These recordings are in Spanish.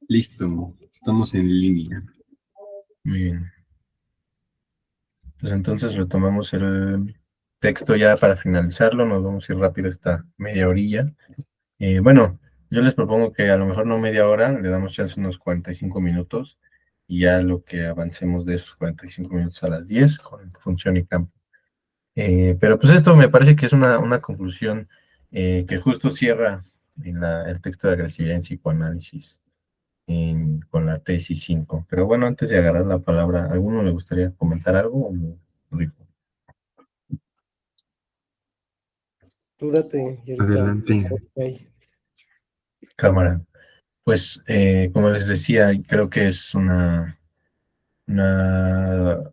Listo, estamos en línea. Muy bien. Pues entonces retomamos el texto ya para finalizarlo. Nos vamos a ir rápido esta media orilla. Bueno, yo les propongo que a lo mejor no media hora, le damos chance unos 45 minutos y ya lo que avancemos de esos 45 minutos a las 10 con función y campo. Pero pues esto me parece que es una conclusión que justo cierra el texto de agresividad en psicoanálisis con la tesis 5. Pero bueno, antes de agarrar la palabra, ¿alguno le gustaría comentar algo? Rico? Tú date y ahorita. Adelante. Ok. Cámara. Pues como les decía, creo que es una, un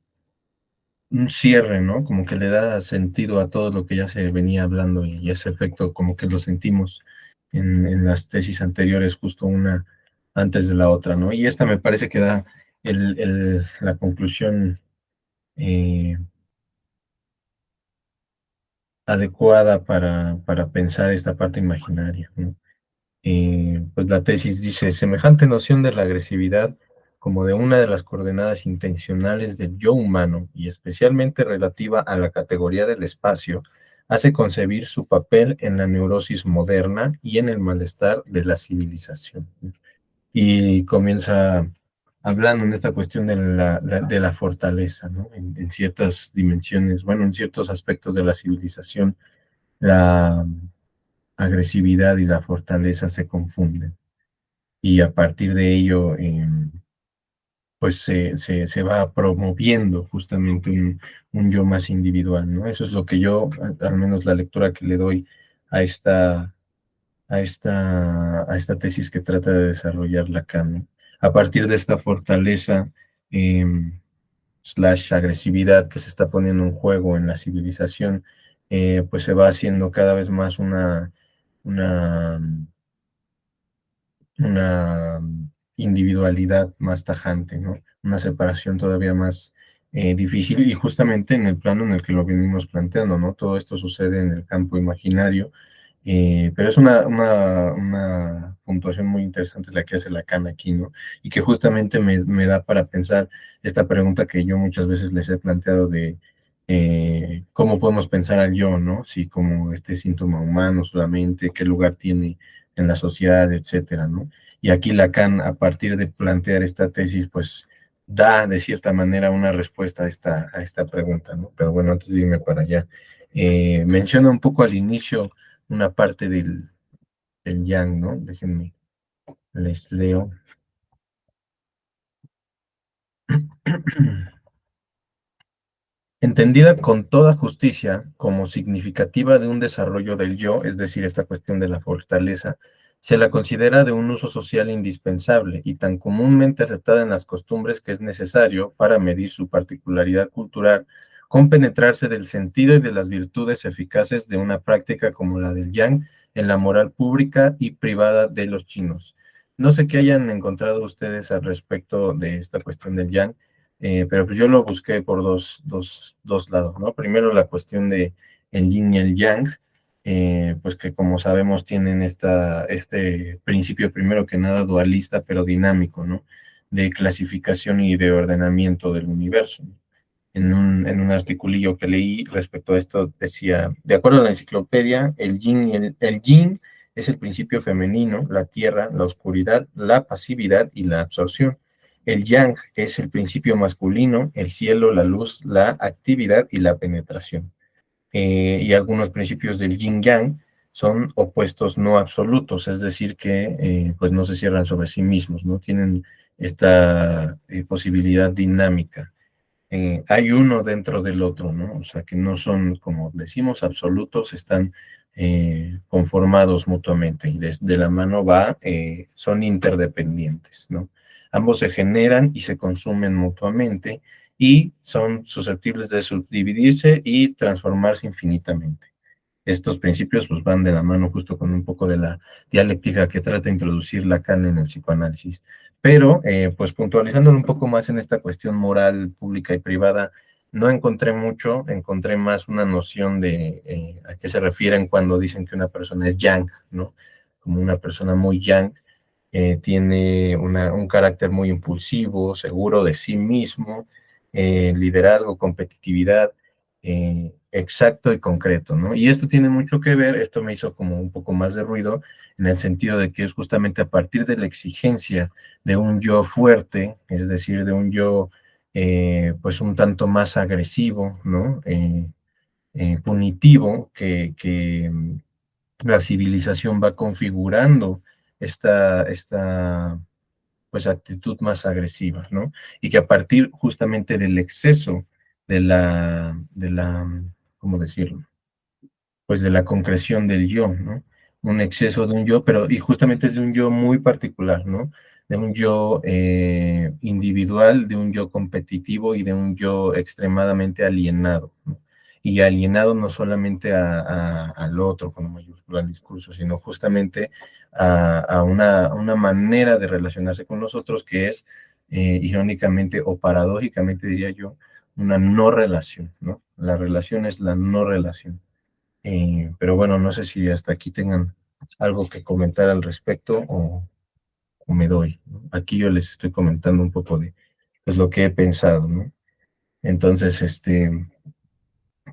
cierre, ¿no? Como que le da sentido a todo lo que ya se venía hablando y ese efecto como que lo sentimos en las tesis anteriores, justo una antes de la otra, ¿no? Y esta me parece que da la conclusión eh, adecuada para pensar esta parte imaginaria, ¿no? Pues la tesis dice, semejante noción de la agresividad como de una de las coordenadas intencionales del yo humano y especialmente relativa a la categoría del espacio, hace concebir su papel en la neurosis moderna y en el malestar de la civilización. Y comienza hablando en esta cuestión de la fortaleza, ¿no? En ciertas dimensiones, bueno, en ciertos aspectos de la civilización, la agresividad y la fortaleza se confunden y a partir de ello, pues se va promoviendo justamente un yo más individual, ¿no? Eso es lo que yo, al menos la lectura que le doy a a esta tesis que trata de desarrollar Lacan, ¿no? A partir de esta fortaleza, eh, slash agresividad que se está poniendo en juego en la civilización, pues se va haciendo cada vez más una una individualidad más tajante, ¿no? Una separación todavía más difícil y justamente en el plano en el que lo venimos planteando, ¿no? Todo esto sucede en el campo imaginario, pero es una puntuación muy interesante la que hace Lacan aquí, ¿no? Y que justamente me da para pensar esta pregunta que yo muchas veces les he planteado de cómo podemos pensar al yo, ¿no? Si como este síntoma humano solamente, qué lugar tiene en la sociedad, etcétera, ¿no? Y aquí Lacan, a partir de plantear esta tesis, pues da de cierta manera una respuesta a esta pregunta, ¿no? Pero bueno, antes de irme para allá, menciona un poco al inicio una parte del yang, ¿no? Déjenme, les leo. Entendida con toda justicia como significativa de un desarrollo del yo, es decir, esta cuestión de la fortaleza, se la considera de un uso social indispensable y tan comúnmente aceptada en las costumbres que es necesario para medir su particularidad cultural, compenetrarse del sentido y de las virtudes eficaces de una práctica como la del yang en la moral pública y privada de los chinos. No sé qué hayan encontrado ustedes al respecto de esta cuestión del yang, pero pues yo lo busqué por dos lados, ¿no? Primero la cuestión de el yin y el yang, pues que como sabemos tienen este principio primero que nada dualista, pero dinámico, ¿no? De clasificación y de ordenamiento del universo. En un articulillo que leí respecto a esto decía, de acuerdo a la enciclopedia, el yin es el principio femenino, la tierra, la oscuridad, la pasividad y la absorción. El yang es el principio masculino, el cielo, la luz, la actividad y la penetración. Y algunos principios del yin yang son opuestos no absolutos, es decir, que pues no se cierran sobre sí mismos, no tienen esta posibilidad dinámica. Hay uno dentro del otro, ¿no? O sea, que no son, como decimos, absolutos, están conformados mutuamente y de la mano va, son interdependientes, ¿no? Ambos se generan y se consumen mutuamente y son susceptibles de subdividirse y transformarse infinitamente. Estos principios pues van de la mano justo con un poco de la dialéctica que trata de introducir Lacan en el psicoanálisis. Pero pues puntualizándolo un poco más en esta cuestión moral, pública y privada, no encontré mucho, encontré más una noción de a qué se refieren cuando dicen que una persona es yang, ¿no? Como una persona muy yang, tiene un carácter muy impulsivo, seguro de sí mismo, liderazgo, competitividad, exacto y concreto, ¿no? Y esto tiene mucho que ver, esto me hizo como un poco más de ruido, en el sentido de que es justamente a partir de la exigencia de un yo fuerte, es decir, de un yo pues un tanto más agresivo, ¿no? Punitivo, que la civilización va configurando esta pues actitud más agresiva, ¿no? Y que a partir justamente del exceso de la, ¿cómo decirlo? Pues de la concreción del yo, ¿no? Un exceso de un yo, pero y justamente es de un yo muy particular, ¿no? De un yo individual, de un yo competitivo y de un yo extremadamente alienado, ¿no? Y alienado no solamente al otro con mayúscula al discurso, sino justamente a una manera de relacionarse con los otros que es, irónicamente o paradójicamente diría yo, una no relación, ¿no? La relación es la no relación. Pero bueno, no sé si hasta aquí tengan algo que comentar al respecto o me doy, ¿no? Aquí yo les estoy comentando un poco de pues, lo que he pensado, ¿no? Entonces,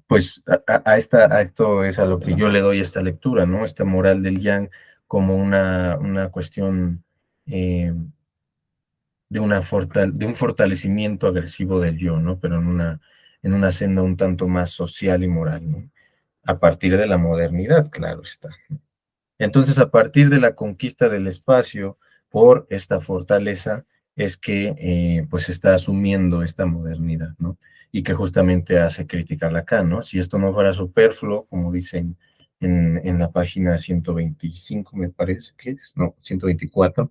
pues a esto es a lo que yo le doy esta lectura, ¿no? Esta moral del yang como una cuestión de un fortalecimiento agresivo del yo, ¿no? Pero en una senda un tanto más social y moral, ¿no? A partir de la modernidad, claro está. Entonces, a partir de la conquista del espacio por esta fortaleza, es que pues está asumiendo esta modernidad, ¿no? Y que justamente hace crítica a Lacan, ¿no? Si esto no fuera superfluo, como dicen en la página 125, me parece que es, no, 124,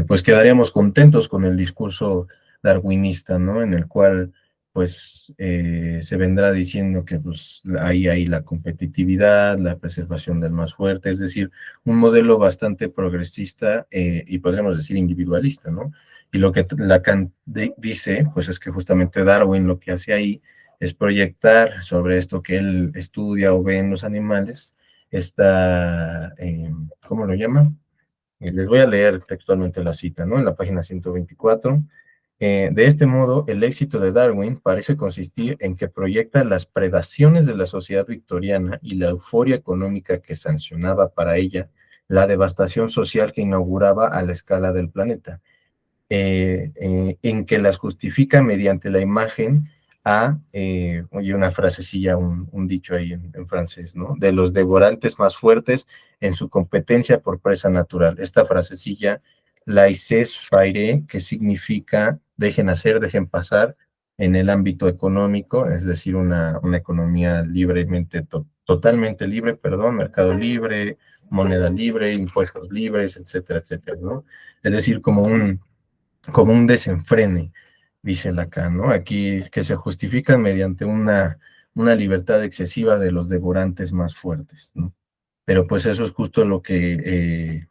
pues quedaríamos contentos con el discurso darwinista, ¿no? En el cual, pues, se vendrá diciendo que, pues, hay la competitividad, la preservación del más fuerte, es decir, un modelo bastante progresista y podríamos decir individualista, ¿no? Y lo que Lacan dice, pues, es que justamente Darwin lo que hace ahí es proyectar sobre esto que él estudia o ve en los animales, esta, ¿cómo lo llama? Les voy a leer textualmente la cita, ¿no? En la página 124. De este modo, el éxito de Darwin parece consistir en que proyecta las predaciones de la sociedad victoriana y la euforia económica que sancionaba para ella la devastación social que inauguraba a la escala del planeta, en que las justifica mediante la imagen oye, una frasecilla, un dicho ahí en francés, ¿no? De los devorantes más fuertes en su competencia por presa natural. Esta frasecilla, laissez faire, que significa dejen hacer, dejen pasar en el ámbito económico, es decir, una economía totalmente libre, perdón, mercado libre, moneda libre, impuestos libres, etcétera, etcétera, ¿no? Es decir, como un desenfrene, dice Lacan, ¿no? Aquí que se justifican mediante una libertad excesiva de los devorantes más fuertes, ¿no? Pero pues eso es justo lo que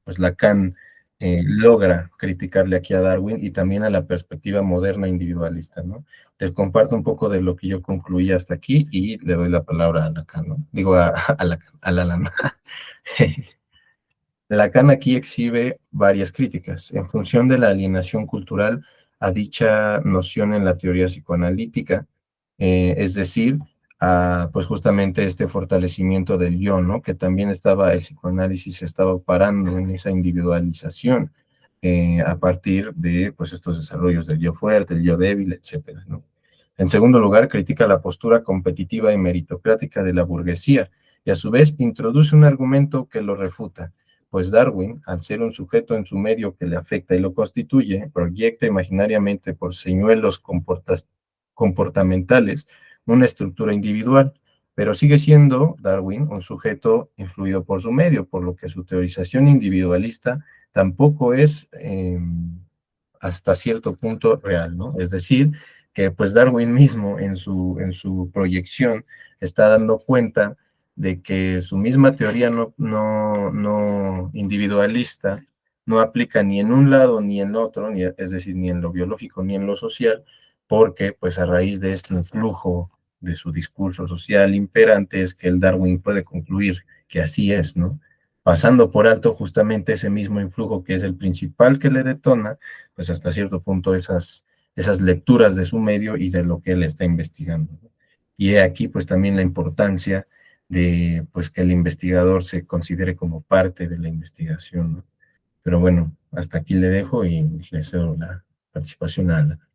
pues Lacan logra criticarle aquí a Darwin y también a la perspectiva moderna individualista, ¿no? Les comparto un poco de lo que yo concluí hasta aquí y le doy la palabra a Lacan, ¿no? Digo a Lacan, a Lalan. Lacan aquí exhibe varias críticas en función de la alienación cultural a dicha noción en la teoría psicoanalítica, es decir, pues justamente este fortalecimiento del yo, ¿no? Que también el psicoanálisis estaba parando en esa individualización a partir de pues estos desarrollos del yo fuerte, el yo débil, etcétera, ¿no? En segundo lugar, critica la postura competitiva y meritocrática de la burguesía y a su vez introduce un argumento que lo refuta, pues Darwin, al ser un sujeto en su medio que le afecta y lo constituye, proyecta imaginariamente por señuelos comportamentales una estructura individual, pero sigue siendo Darwin un sujeto influido por su medio, por lo que su teorización individualista tampoco es hasta cierto punto real, ¿no? Es decir, que pues Darwin mismo en su proyección está dando cuenta de que su misma teoría no individualista no aplica ni en un lado ni en otro, es decir, ni en lo biológico ni en lo social, porque pues a raíz de este influjo de su discurso social imperante es que el Darwin puede concluir que así es, ¿no? pasando por alto justamente ese mismo influjo que es el principal que le detona, pues hasta cierto punto esas lecturas de su medio y de lo que él está investigando. Y he aquí pues también la importancia de pues que el investigador se considere como parte de la investigación, ¿no? Pero bueno, hasta aquí le dejo y le cedo la participación a Ana.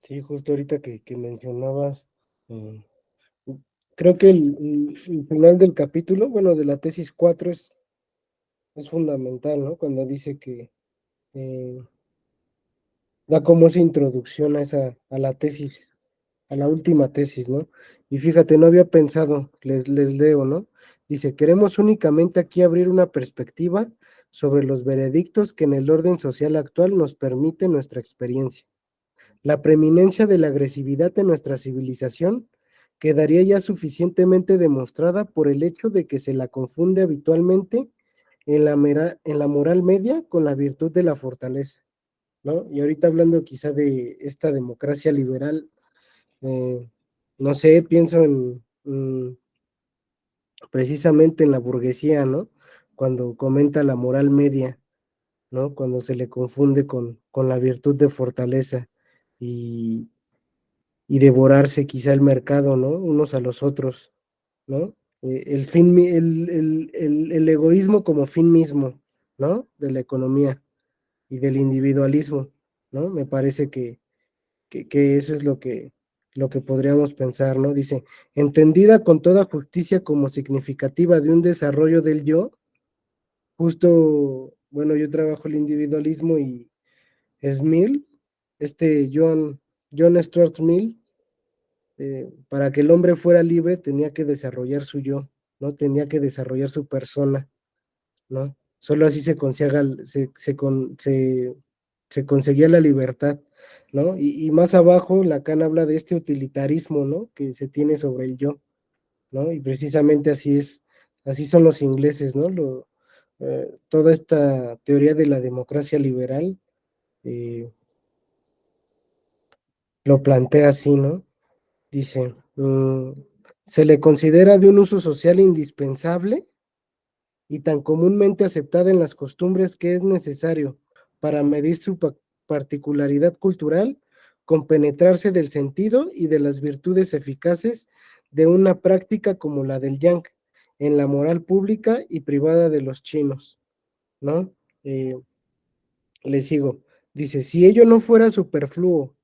Sí, justo ahorita que mencionabas, eh, creo que el final del capítulo, bueno, de la tesis 4 es fundamental, ¿no? Cuando dice que eh, da como esa introducción a la tesis, a la última tesis, ¿no? Y fíjate, no había pensado, les leo, ¿no? Dice, queremos únicamente aquí abrir una perspectiva sobre los veredictos que en el orden social actual nos permite nuestra experiencia. La preeminencia de la agresividad en nuestra civilización quedaría ya suficientemente demostrada por el hecho de que se la confunde habitualmente en la moral media con la virtud de la fortaleza, ¿no? Y ahorita hablando quizá de esta democracia liberal, eh, no sé, pienso precisamente en la burguesía, ¿no? Cuando comenta la moral media, ¿no? Cuando se le confunde con la virtud de fortaleza y, y devorarse quizá el mercado, ¿no? Unos a los otros, ¿no? El fin, el egoísmo como fin mismo, ¿no? De la economía y del individualismo, ¿no? Me parece que eso es lo que podríamos pensar, ¿no? Dice, entendida con toda justicia como significativa de un desarrollo del yo, justo, bueno, yo trabajo el individualismo y es Mill, John Stuart Mill, para que el hombre fuera libre tenía que desarrollar su yo, ¿no? Tenía que desarrollar su persona, ¿no? Solo así se conseguía la libertad, ¿no? Y más abajo Lacan habla de este utilitarismo, ¿no? Que se tiene sobre el yo, ¿no? Y precisamente así son los ingleses, ¿no? Toda esta teoría de la democracia liberal eh, lo plantea así, ¿no? Dice, se le considera de un uso social indispensable y tan comúnmente aceptada en las costumbres que es necesario para medir su particularidad cultural, compenetrarse del sentido y de las virtudes eficaces de una práctica como la del yang en la moral pública y privada de los chinos, ¿no? Eh, Le sigo. Dice, si ello no fuera superfluo,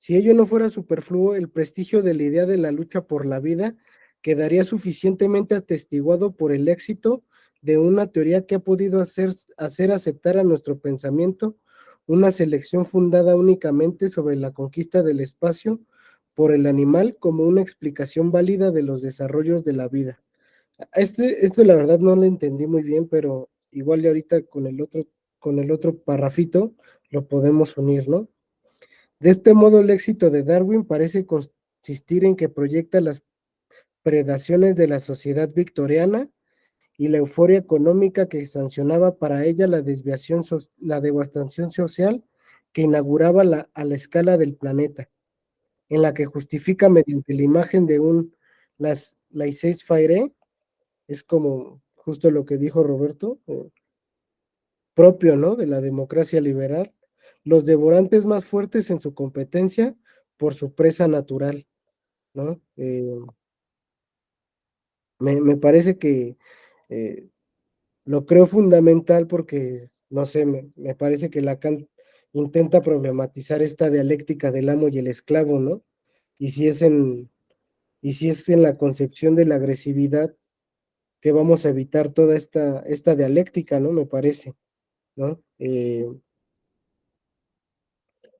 el prestigio de la idea de la lucha por la vida quedaría suficientemente atestiguado por el éxito de una teoría que ha podido hacer aceptar a nuestro pensamiento una selección fundada únicamente sobre la conquista del espacio por el animal como una explicación válida de los desarrollos de la vida. Esto la verdad no lo entendí muy bien, pero igual ya ahorita con el otro parrafito lo podemos unir, ¿no? De este modo, el éxito de Darwin parece consistir en que proyecta las predaciones de la sociedad victoriana y la euforia económica que sancionaba para ella la devastación social que inauguraba a la escala del planeta, en la que justifica mediante la imagen de un laissez-faire, es como justo lo que dijo Roberto, propio, ¿no? De la democracia liberal, los devorantes más fuertes en su competencia por su presa natural, ¿no? Me parece que eh, lo creo fundamental porque, no sé, me parece que Lacan intenta problematizar esta dialéctica del amo y el esclavo, ¿no? Y si es y si es en la concepción de la agresividad que vamos a evitar toda esta dialéctica, ¿no? Me parece, ¿no?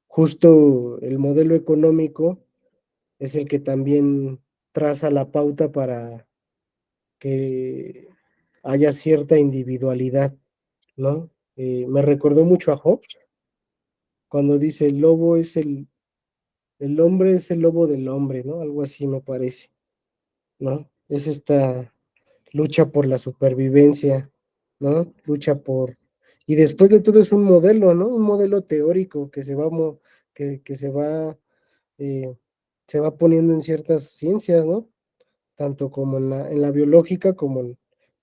Justo el modelo económico es el que también traza la pauta para que haya cierta individualidad, ¿no? Me recordó mucho a Hobbes cuando dice el hombre es el lobo del hombre, ¿no? Algo así me parece, ¿no? Es esta lucha por la supervivencia, ¿no? Y después de todo es un modelo, ¿no? Un modelo teórico que eh, se va poniendo en ciertas ciencias, ¿no? tanto como en la biológica como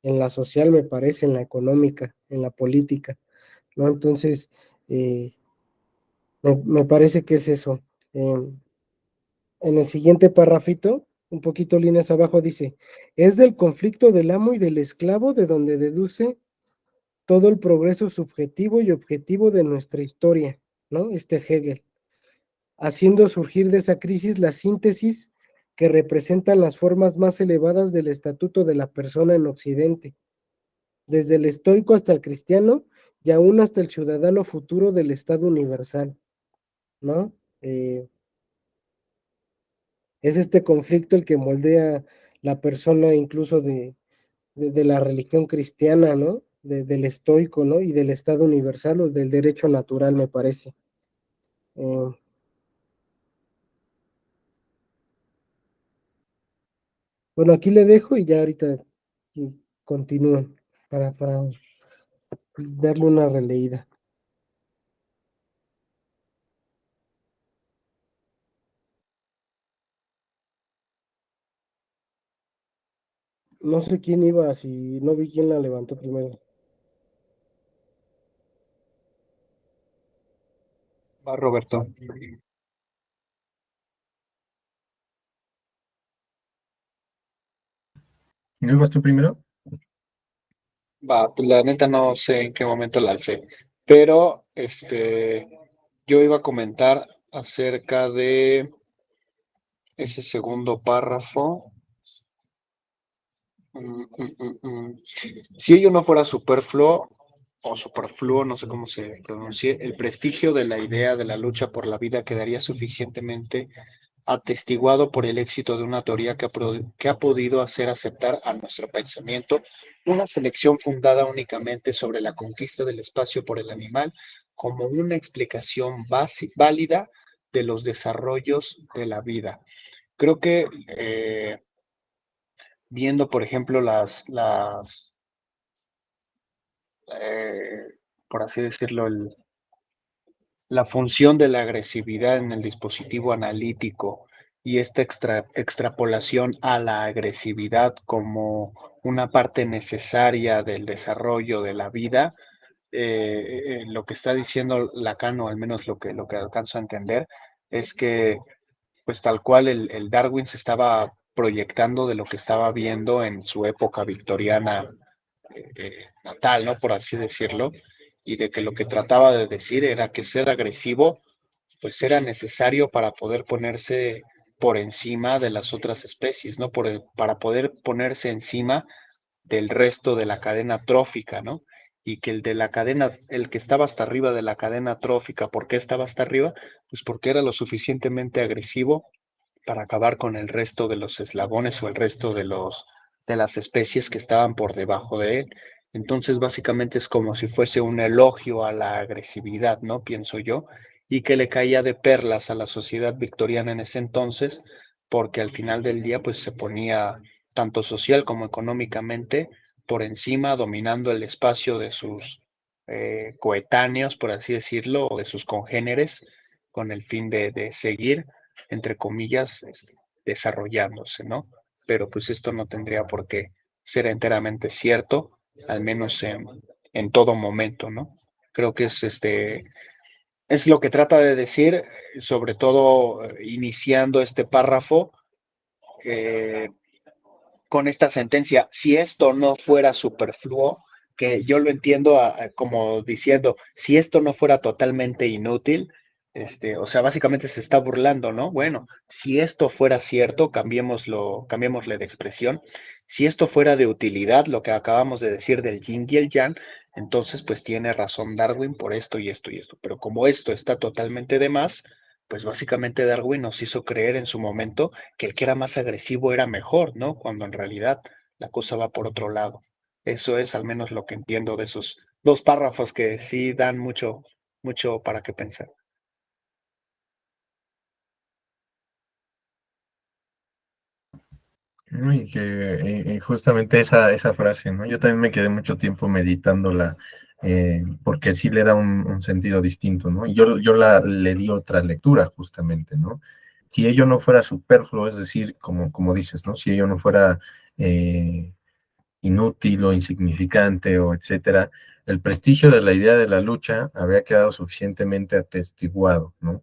en la social, me parece, en la económica, en la política, ¿no? Entonces, me parece que es eso. En el siguiente parrafito, un poquito líneas abajo, dice, es del conflicto del amo y del esclavo de donde deduce todo el progreso subjetivo y objetivo de nuestra historia, ¿no? Hegel, haciendo surgir de esa crisis la síntesis que representan las formas más elevadas del estatuto de la persona en Occidente, desde el estoico hasta el cristiano y aún hasta el ciudadano futuro del Estado universal, ¿no? Es este conflicto el que moldea la persona incluso de la religión cristiana, ¿no? Del estoico, ¿no? Y del Estado universal o del derecho natural, me parece. Eh, bueno, aquí le dejo y ya ahorita continúen para darle una releída. No sé quién iba, si no vi quién la levantó primero. Va, Roberto. ¿No ibas tú primero? Va, pues la neta no sé en qué momento la alcé, pero yo iba a comentar acerca de ese segundo párrafo. Si ello no fuera superfluo, no sé cómo se pronuncie, el prestigio de la idea de la lucha por la vida quedaría suficientemente atestiguado por el éxito de una teoría que ha podido hacer aceptar a nuestro pensamiento una selección fundada únicamente sobre la conquista del espacio por el animal como una explicación válida de los desarrollos de la vida. Creo que viendo, por ejemplo, eh, por así decirlo, la función de la agresividad en el dispositivo analítico y esta extrapolación a la agresividad como una parte necesaria del desarrollo de la vida, lo que está diciendo Lacan, o al menos lo que alcanzo a entender, es que pues tal cual el Darwin se estaba proyectando de lo que estaba viendo en su época victoriana natal, ¿no? Por así decirlo, y de que lo que trataba de decir era que ser agresivo, pues era necesario para poder ponerse por encima de las otras especies, ¿no? Para poder ponerse encima del resto de la cadena trófica, ¿no? Y que el de la cadena, el que estaba hasta arriba de la cadena trófica, ¿por qué estaba hasta arriba? Pues porque era lo suficientemente agresivo para acabar con el resto de los eslabones o el resto de las especies que estaban por debajo de él. Entonces, básicamente es como si fuese un elogio a la agresividad, ¿no? Pienso yo, y que le caía de perlas a la sociedad victoriana en ese entonces, porque al final del día, pues se ponía tanto social como económicamente por encima, dominando el espacio de sus coetáneos, por así decirlo, o de sus congéneres, con el fin de seguir entre comillas, desarrollándose, ¿no? Pero pues esto no tendría por qué ser enteramente cierto, al menos en todo momento, ¿no? Creo que es lo que trata de decir, sobre todo iniciando este párrafo, eh, con esta sentencia, si esto no fuera superfluo, que yo lo entiendo como diciendo, si esto no fuera totalmente inútil, o sea, básicamente se está burlando, ¿no? Bueno, si esto fuera cierto, cambiémosle de expresión, si esto fuera de utilidad, lo que acabamos de decir del yin y el yang, entonces pues tiene razón Darwin por esto y esto y esto, pero como esto está totalmente de más, pues básicamente Darwin nos hizo creer en su momento que el que era más agresivo era mejor, ¿no? Cuando en realidad la cosa va por otro lado. Eso es al menos lo que entiendo de esos dos párrafos que sí dan mucho, mucho para qué pensar. Y que justamente esa frase, ¿no? Yo también me quedé mucho tiempo meditándola, porque sí le da un sentido distinto, ¿no? Y yo le di otra lectura, justamente, ¿no? si ello no fuera superfluo, es decir, como dices, ¿no? Si ello no fuera inútil o insignificante o etcétera, el prestigio de la idea de la lucha habría quedado suficientemente atestiguado, ¿no?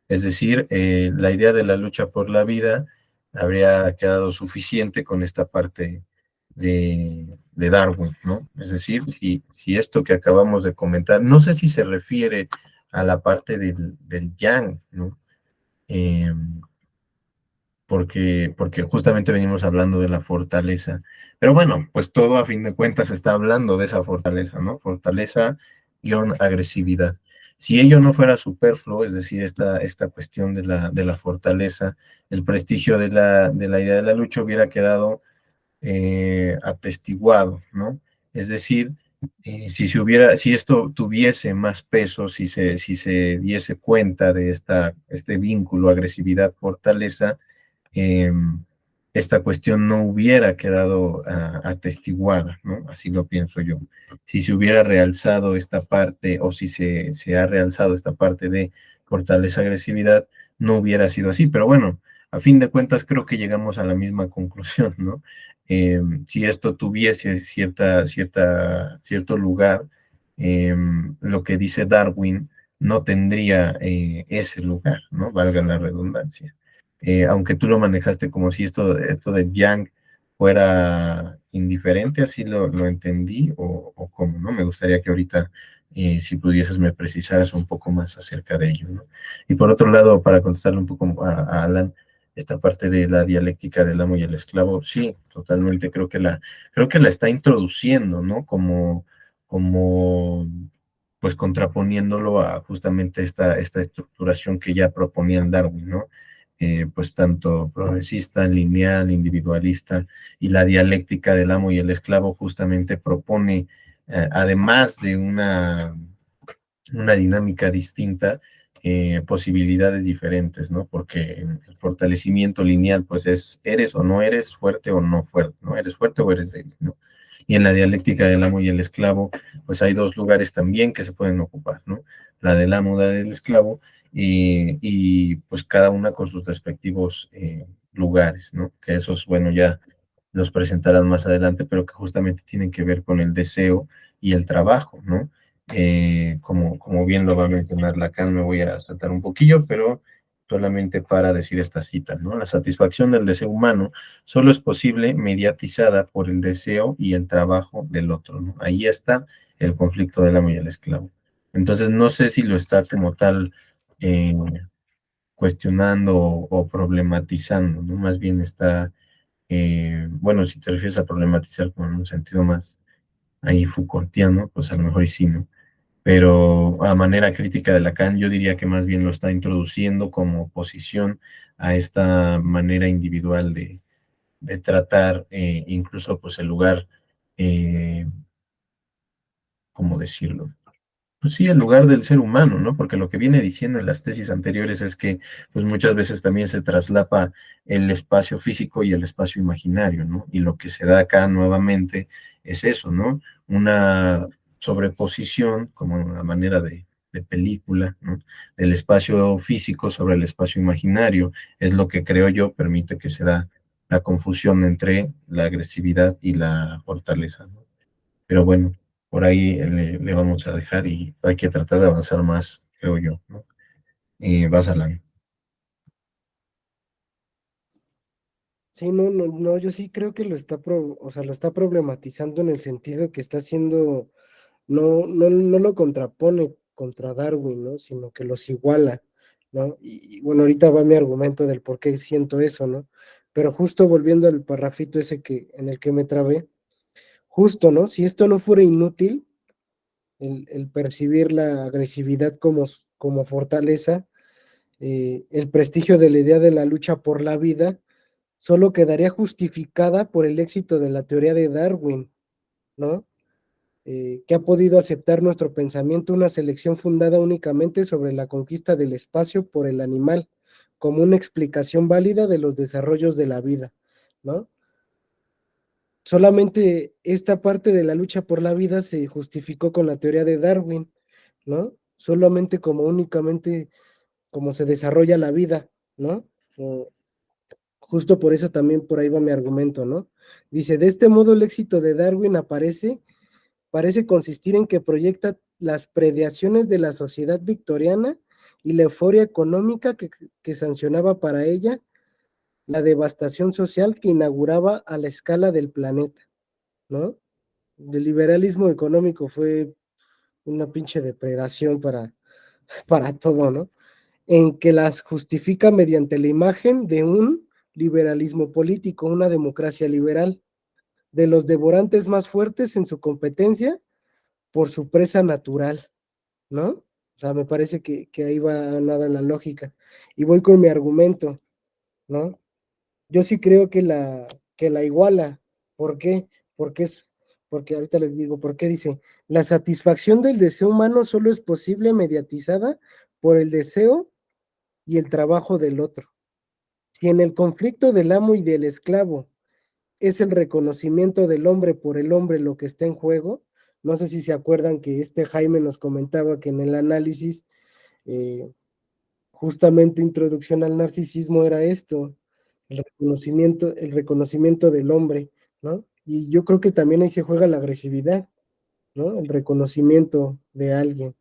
Es decir, la idea de la lucha por la vida habría quedado suficiente con esta parte de Darwin, ¿no? Es decir, si esto que acabamos de comentar, no sé si se refiere a la parte del yang, ¿no? Eh, porque justamente venimos hablando de la fortaleza. Pero bueno, pues todo a fin de cuentas está hablando de esa fortaleza, ¿no? Fortaleza guión agresividad. Si ello no fuera superfluo, es decir, esta cuestión de la fortaleza, el prestigio de la idea de la lucha hubiera quedado atestiguado, ¿no? Es decir, si esto tuviese más peso, si se diese cuenta de este vínculo agresividad-fortaleza, eh, esta cuestión no hubiera quedado atestiguada, ¿no? Así lo pienso yo. Si se hubiera realzado esta parte o si se ha realzado esta parte de fortaleza-agresividad, no hubiera sido así. Pero bueno, a fin de cuentas creo que llegamos a la misma conclusión, ¿no? Si esto tuviese cierto lugar, lo que dice Darwin no tendría ese lugar, ¿no? Valga la redundancia. Aunque tú lo manejaste como si esto de Yang fuera indiferente, así lo entendí, o cómo, ¿no? Me gustaría que ahorita, si pudieses, me precisaras un poco más acerca de ello, ¿no? Y por otro lado, para contestarle un poco a Alan, esta parte de la dialéctica del amo y el esclavo, sí, totalmente, creo que la está introduciendo, ¿no? Como pues contraponiéndolo a justamente esta estructuración que ya proponía el Darwin, ¿no? Pues tanto progresista, lineal, individualista, y la dialéctica del amo y el esclavo justamente propone, además de una dinámica distinta, posibilidades diferentes, ¿no? Porque el fortalecimiento lineal, pues es, eres o no eres, fuerte o no fuerte, ¿no? Eres fuerte o eres débil, ¿no? Y en la dialéctica del amo y el esclavo, pues hay dos lugares también que se pueden ocupar, ¿no? La del amo, la del esclavo, y pues cada una con sus respectivos lugares, ¿no? Que esos, bueno, ya los presentarán más adelante, pero que justamente tienen que ver con el deseo y el trabajo, ¿no? Como bien lo va a mencionar Lacan, me voy a saltar un poquillo, pero solamente para decir esta cita, ¿no? La satisfacción del deseo humano solo es posible mediatizada por el deseo y el trabajo del otro, ¿no? Ahí está el conflicto del amo y el esclavo. Entonces, no sé si lo está como tal eh, cuestionando o problematizando, ¿no? Más bien está, bueno, si te refieres a problematizar con un sentido más ahí Foucaultiano, pues a lo mejor y sí, ¿no? Pero a manera crítica de Lacan, yo diría que más bien lo está introduciendo como oposición a esta manera individual de tratar incluso pues el lugar, ¿cómo decirlo? Pues sí, el lugar del ser humano, ¿no? Porque lo que viene diciendo en las tesis anteriores es que, pues muchas veces también se traslapa el espacio físico y el espacio imaginario, ¿no? Y lo que se da acá nuevamente es eso, ¿no? Una sobreposición, como una manera de película, ¿no? Del espacio físico sobre el espacio imaginario, es lo que creo yo permite que se da la confusión entre la agresividad y la fortaleza, ¿no? Pero bueno, por ahí le vamos a dejar y hay que tratar de avanzar más, creo yo, ¿no? Vas, Alan. Sí, no, yo sí creo que o sea, lo está problematizando en el sentido que está haciendo, no lo contrapone contra Darwin, ¿no? Sino que los iguala, ¿no? Y bueno, ahorita va mi argumento del por qué siento eso, ¿no? Pero justo volviendo al parrafito ese en el que me trabé, justo, ¿no? Si esto no fuera inútil, el percibir la agresividad como fortaleza, el prestigio de la idea de la lucha por la vida, solo quedaría justificada por el éxito de la teoría de Darwin, ¿no? Que ha podido aceptar nuestro pensamiento una selección fundada únicamente sobre la conquista del espacio por el animal, como una explicación válida de los desarrollos de la vida, ¿no? Solamente esta parte de la lucha por la vida se justificó con la teoría de Darwin, ¿no? Solamente como únicamente como se desarrolla la vida, ¿no? Justo por eso también por ahí va mi argumento, ¿no? Dice, de este modo el éxito de Darwin parece consistir en que proyecta las predaciones de la sociedad victoriana y la euforia económica que sancionaba para ella la devastación social que inauguraba a la escala del planeta, ¿no? El liberalismo económico fue una pinche depredación para todo, ¿no? En que las justifica mediante la imagen de un liberalismo político, una democracia liberal, de los devorantes más fuertes en su competencia por su presa natural, ¿no? O sea, me parece que ahí va nada la lógica. Y voy con mi argumento, ¿no? Yo sí creo que la iguala. ¿Por qué? Porque ahorita les digo, ¿por qué dice? La satisfacción del deseo humano solo es posible mediatizada por el deseo y el trabajo del otro. Si en el conflicto del amo y del esclavo es el reconocimiento del hombre por el hombre lo que está en juego, no sé si se acuerdan que Jaime nos comentaba que en el análisis, eh, justamente introducción al narcisismo era esto, el reconocimiento del hombre, ¿no? Y yo creo que también ahí se juega la agresividad, ¿no? El reconocimiento de alguien,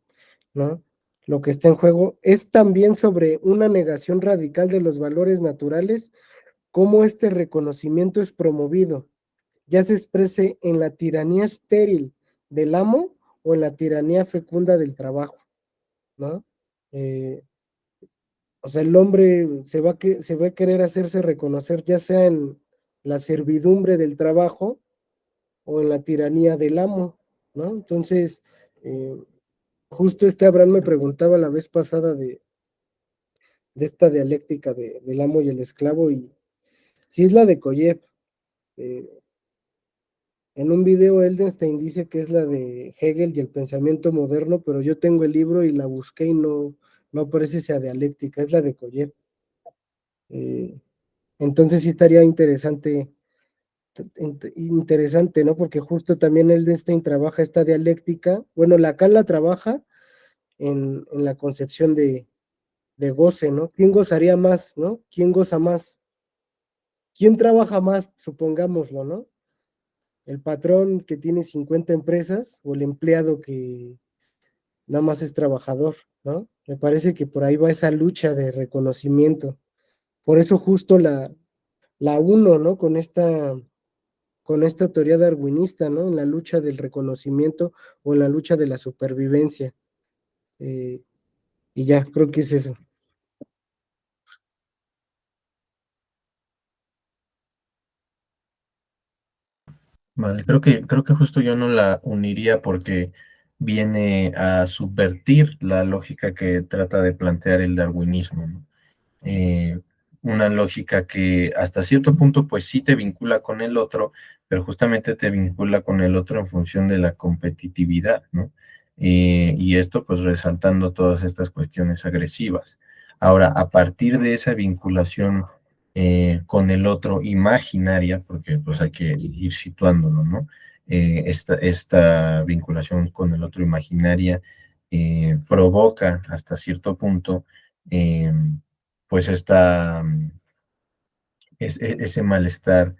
¿no? Lo que está en juego es también sobre una negación radical de los valores naturales, cómo este reconocimiento es promovido, ya se exprese en la tiranía estéril del amo o en la tiranía fecunda del trabajo, ¿no? Eh, o sea, el hombre se va a querer hacerse reconocer ya sea en la servidumbre del trabajo o en la tiranía del amo, ¿no? Entonces, eh, justo Abraham me preguntaba la vez pasada de esta dialéctica del amo y el esclavo, y si es la de Koyev. eh, en un video Eldenstein dice que es la de Hegel y el pensamiento moderno, pero yo tengo el libro y la busqué y no aparece esa dialéctica, es la de Koyev. Eh, entonces sí estaría interesante, ¿no? Porque justo también Eldenstein trabaja esta dialéctica, bueno, Lacan la trabaja en la concepción de goce, ¿no? ¿Quién gozaría más, no? ¿Quién goza más? ¿Quién trabaja más? Supongámoslo, ¿no? ¿El patrón que tiene 50 empresas o el empleado que nada más es trabajador, ¿no? Me parece que por ahí va esa lucha de reconocimiento. Por eso justo la uno, ¿no? Con esta teoría darwinista, ¿no? En la lucha del reconocimiento o en la lucha de la supervivencia. Eh, y ya, creo que es eso. Vale, creo que justo yo no la uniría porque viene a subvertir la lógica que trata de plantear el darwinismo, ¿no? eh, una lógica que hasta cierto punto pues sí te vincula con el otro, pero justamente te vincula con el otro en función de la competitividad, ¿no? Y esto pues resaltando todas estas cuestiones agresivas. Ahora, a partir de esa vinculación con el otro imaginaria, porque pues hay que ir situándolo, ¿no? Esta vinculación con el otro imaginaria provoca hasta cierto punto pues ese malestar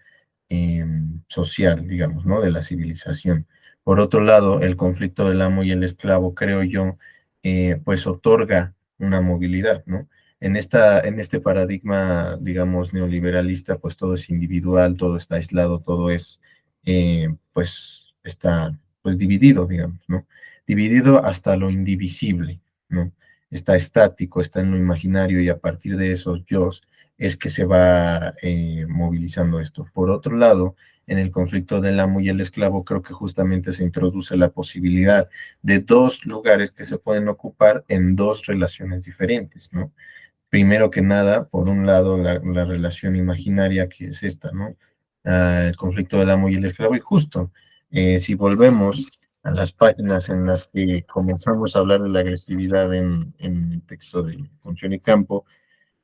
social, digamos, ¿no? De la civilización. Por otro lado, el conflicto del amo y el esclavo, creo yo, pues otorga una movilidad, ¿no? En este paradigma, digamos, neoliberalista, pues todo es individual, todo está aislado, todo es, pues, está, pues, dividido, digamos, ¿no? Dividido hasta lo indivisible, ¿no? Está estático, está en lo imaginario y a partir de esos yo es que se va movilizando esto. Por otro lado, en el conflicto del amo y el esclavo, creo que justamente se introduce la posibilidad de dos lugares que se pueden ocupar en dos relaciones diferentes, ¿no? Primero que nada, por un lado, la relación imaginaria que es esta, ¿no? El conflicto del amo y el esclavo, y justo, si volvemos a las páginas en las que comenzamos a hablar de la agresividad en el texto de Función y Campo,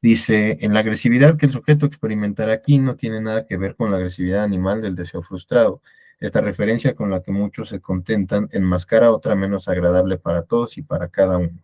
dice, en la agresividad que el sujeto experimentará aquí no tiene nada que ver con la agresividad animal del deseo frustrado. Esta referencia con la que muchos se contentan enmascara otra menos agradable para todos y para cada uno.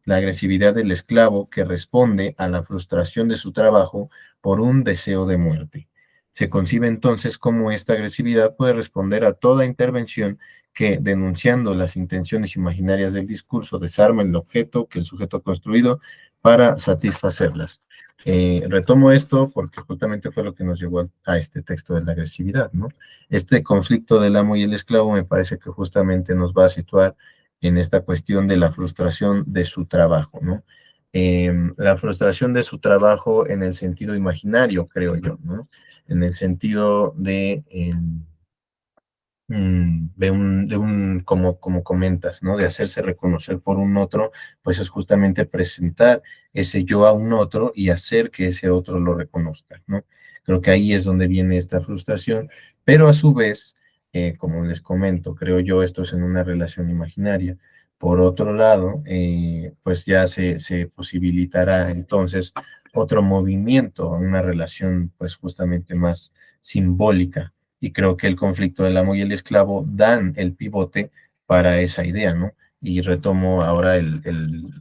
la agresividad del esclavo que responde a la frustración de su trabajo por un deseo de muerte. Se concibe entonces cómo esta agresividad puede responder a toda intervención que, denunciando las intenciones imaginarias del discurso, desarma el objeto que el sujeto ha construido para satisfacerlas. Retomo esto porque justamente fue lo que nos llevó a este texto de la agresividad, ¿no? Este conflicto del amo y el esclavo me parece que justamente nos va a situar en esta cuestión de la frustración de su trabajo, ¿no? La frustración de su trabajo en el sentido imaginario, creo yo, ¿no? En el sentido como comentas, ¿no? De hacerse reconocer por un otro, pues es justamente presentar ese yo a un otro y hacer que ese otro lo reconozca, ¿no? Creo que ahí es donde viene esta frustración, pero a su vez, como les comento, creo yo, esto es en una relación imaginaria. Por otro lado, pues ya se posibilitará entonces otro movimiento, una relación pues justamente más simbólica, y creo que el conflicto del amo y el esclavo dan el pivote para esa idea, ¿no? Y retomo ahora el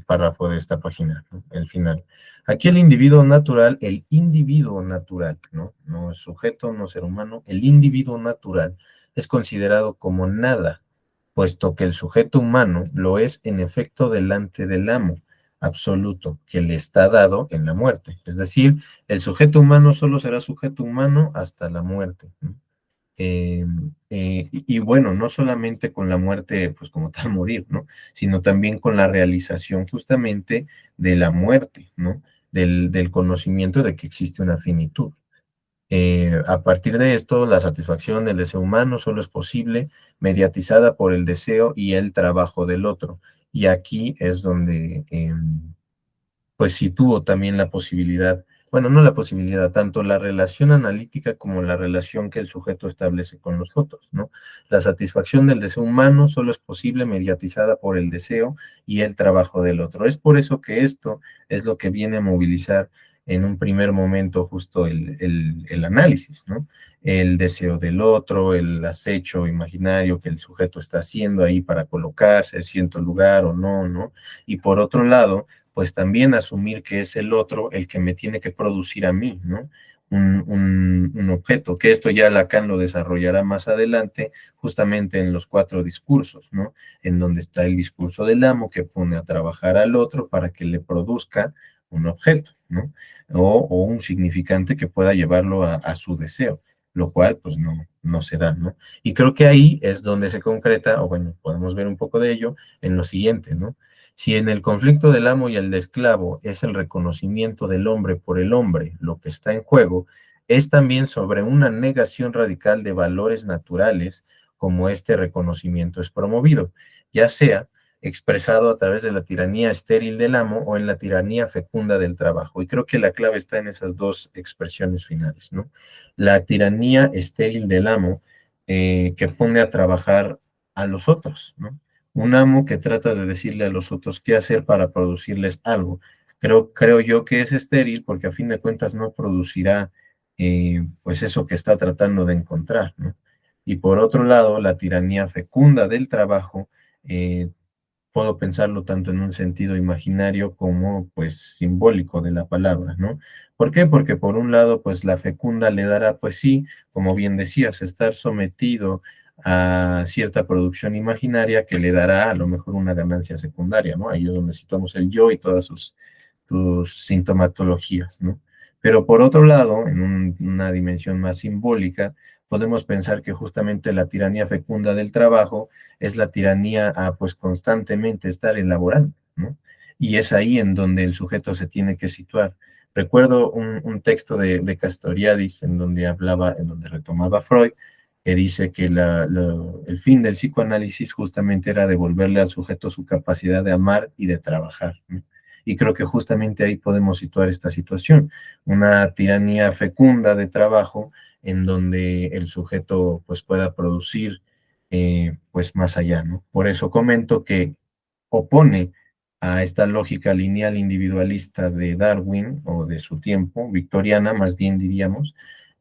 párrafo de esta página, ¿no? El final. Aquí el individuo natural, ¿no? No es sujeto, no ser humano, el individuo natural es considerado como nada, puesto que el sujeto humano lo es en efecto delante del amo absoluto que le está dado en la muerte. Es decir, el sujeto humano solo será sujeto humano hasta la muerte, ¿no? Y bueno, no solamente con la muerte, pues como tal morir, ¿no? Sino también con la realización justamente de la muerte, ¿no? Del conocimiento de que existe una finitud. A partir de esto, la satisfacción del deseo humano solo es posible mediatizada por el deseo y el trabajo del otro. Y aquí es donde pues sí tuvo también la posibilidad, bueno, no la posibilidad, tanto la relación analítica como la relación que el sujeto establece con los otros, ¿no? La satisfacción del deseo humano solo es posible mediatizada por el deseo y el trabajo del otro. Es por eso que esto es lo que viene a movilizar en un primer momento justo el análisis, ¿no? El deseo del otro, el acecho imaginario que el sujeto está haciendo ahí para colocarse en cierto lugar o no, ¿no? Y por otro lado, pues también asumir que es el otro el que me tiene que producir a mí, ¿no? Un objeto, que esto ya Lacan lo desarrollará más adelante, justamente en los 4 discursos, ¿no? En donde está el discurso del amo que pone a trabajar al otro para que le produzca un objeto, ¿no? O un significante que pueda llevarlo a su deseo, lo cual pues no se da, ¿no? Y creo que ahí es donde se concreta, o bueno, podemos ver un poco de ello en lo siguiente, ¿no? Si en el conflicto del amo y el esclavo es el reconocimiento del hombre por el hombre lo que está en juego, es también sobre una negación radical de valores naturales como este reconocimiento es promovido, ya sea expresado a través de la tiranía estéril del amo o en la tiranía fecunda del trabajo. Y creo que la clave está en esas dos expresiones finales, ¿no? La tiranía estéril del amo que pone a trabajar a los otros, ¿no? Un amo que trata de decirle a los otros qué hacer para producirles algo. Creo yo que es estéril porque a fin de cuentas no producirá pues eso que está tratando de encontrar, ¿no? Y por otro lado, la tiranía fecunda del trabajo, puedo pensarlo tanto en un sentido imaginario como pues simbólico de la palabra, ¿no? ¿Por qué? Porque por un lado, pues la fecunda le dará, pues sí, como bien decías, estar sometido a cierta producción imaginaria que le dará a lo mejor una ganancia secundaria, ¿no? Ahí es donde situamos el yo y todas sus sintomatologías, ¿no? Pero por otro lado, en una dimensión más simbólica, podemos pensar que justamente la tiranía fecunda del trabajo es la tiranía a pues constantemente estar elaborando, ¿no? Y es ahí en donde el sujeto se tiene que situar. Recuerdo un texto de Castoriadis en donde hablaba, en donde retomaba Freud, que dice que el fin del psicoanálisis justamente era devolverle al sujeto su capacidad de amar y de trabajar, ¿no? Y creo que justamente ahí podemos situar esta situación, una tiranía fecunda de trabajo en donde el sujeto pues pueda producir pues más allá, ¿no? Por eso comento que opone a esta lógica lineal individualista de Darwin o de su tiempo, victoriana más bien diríamos,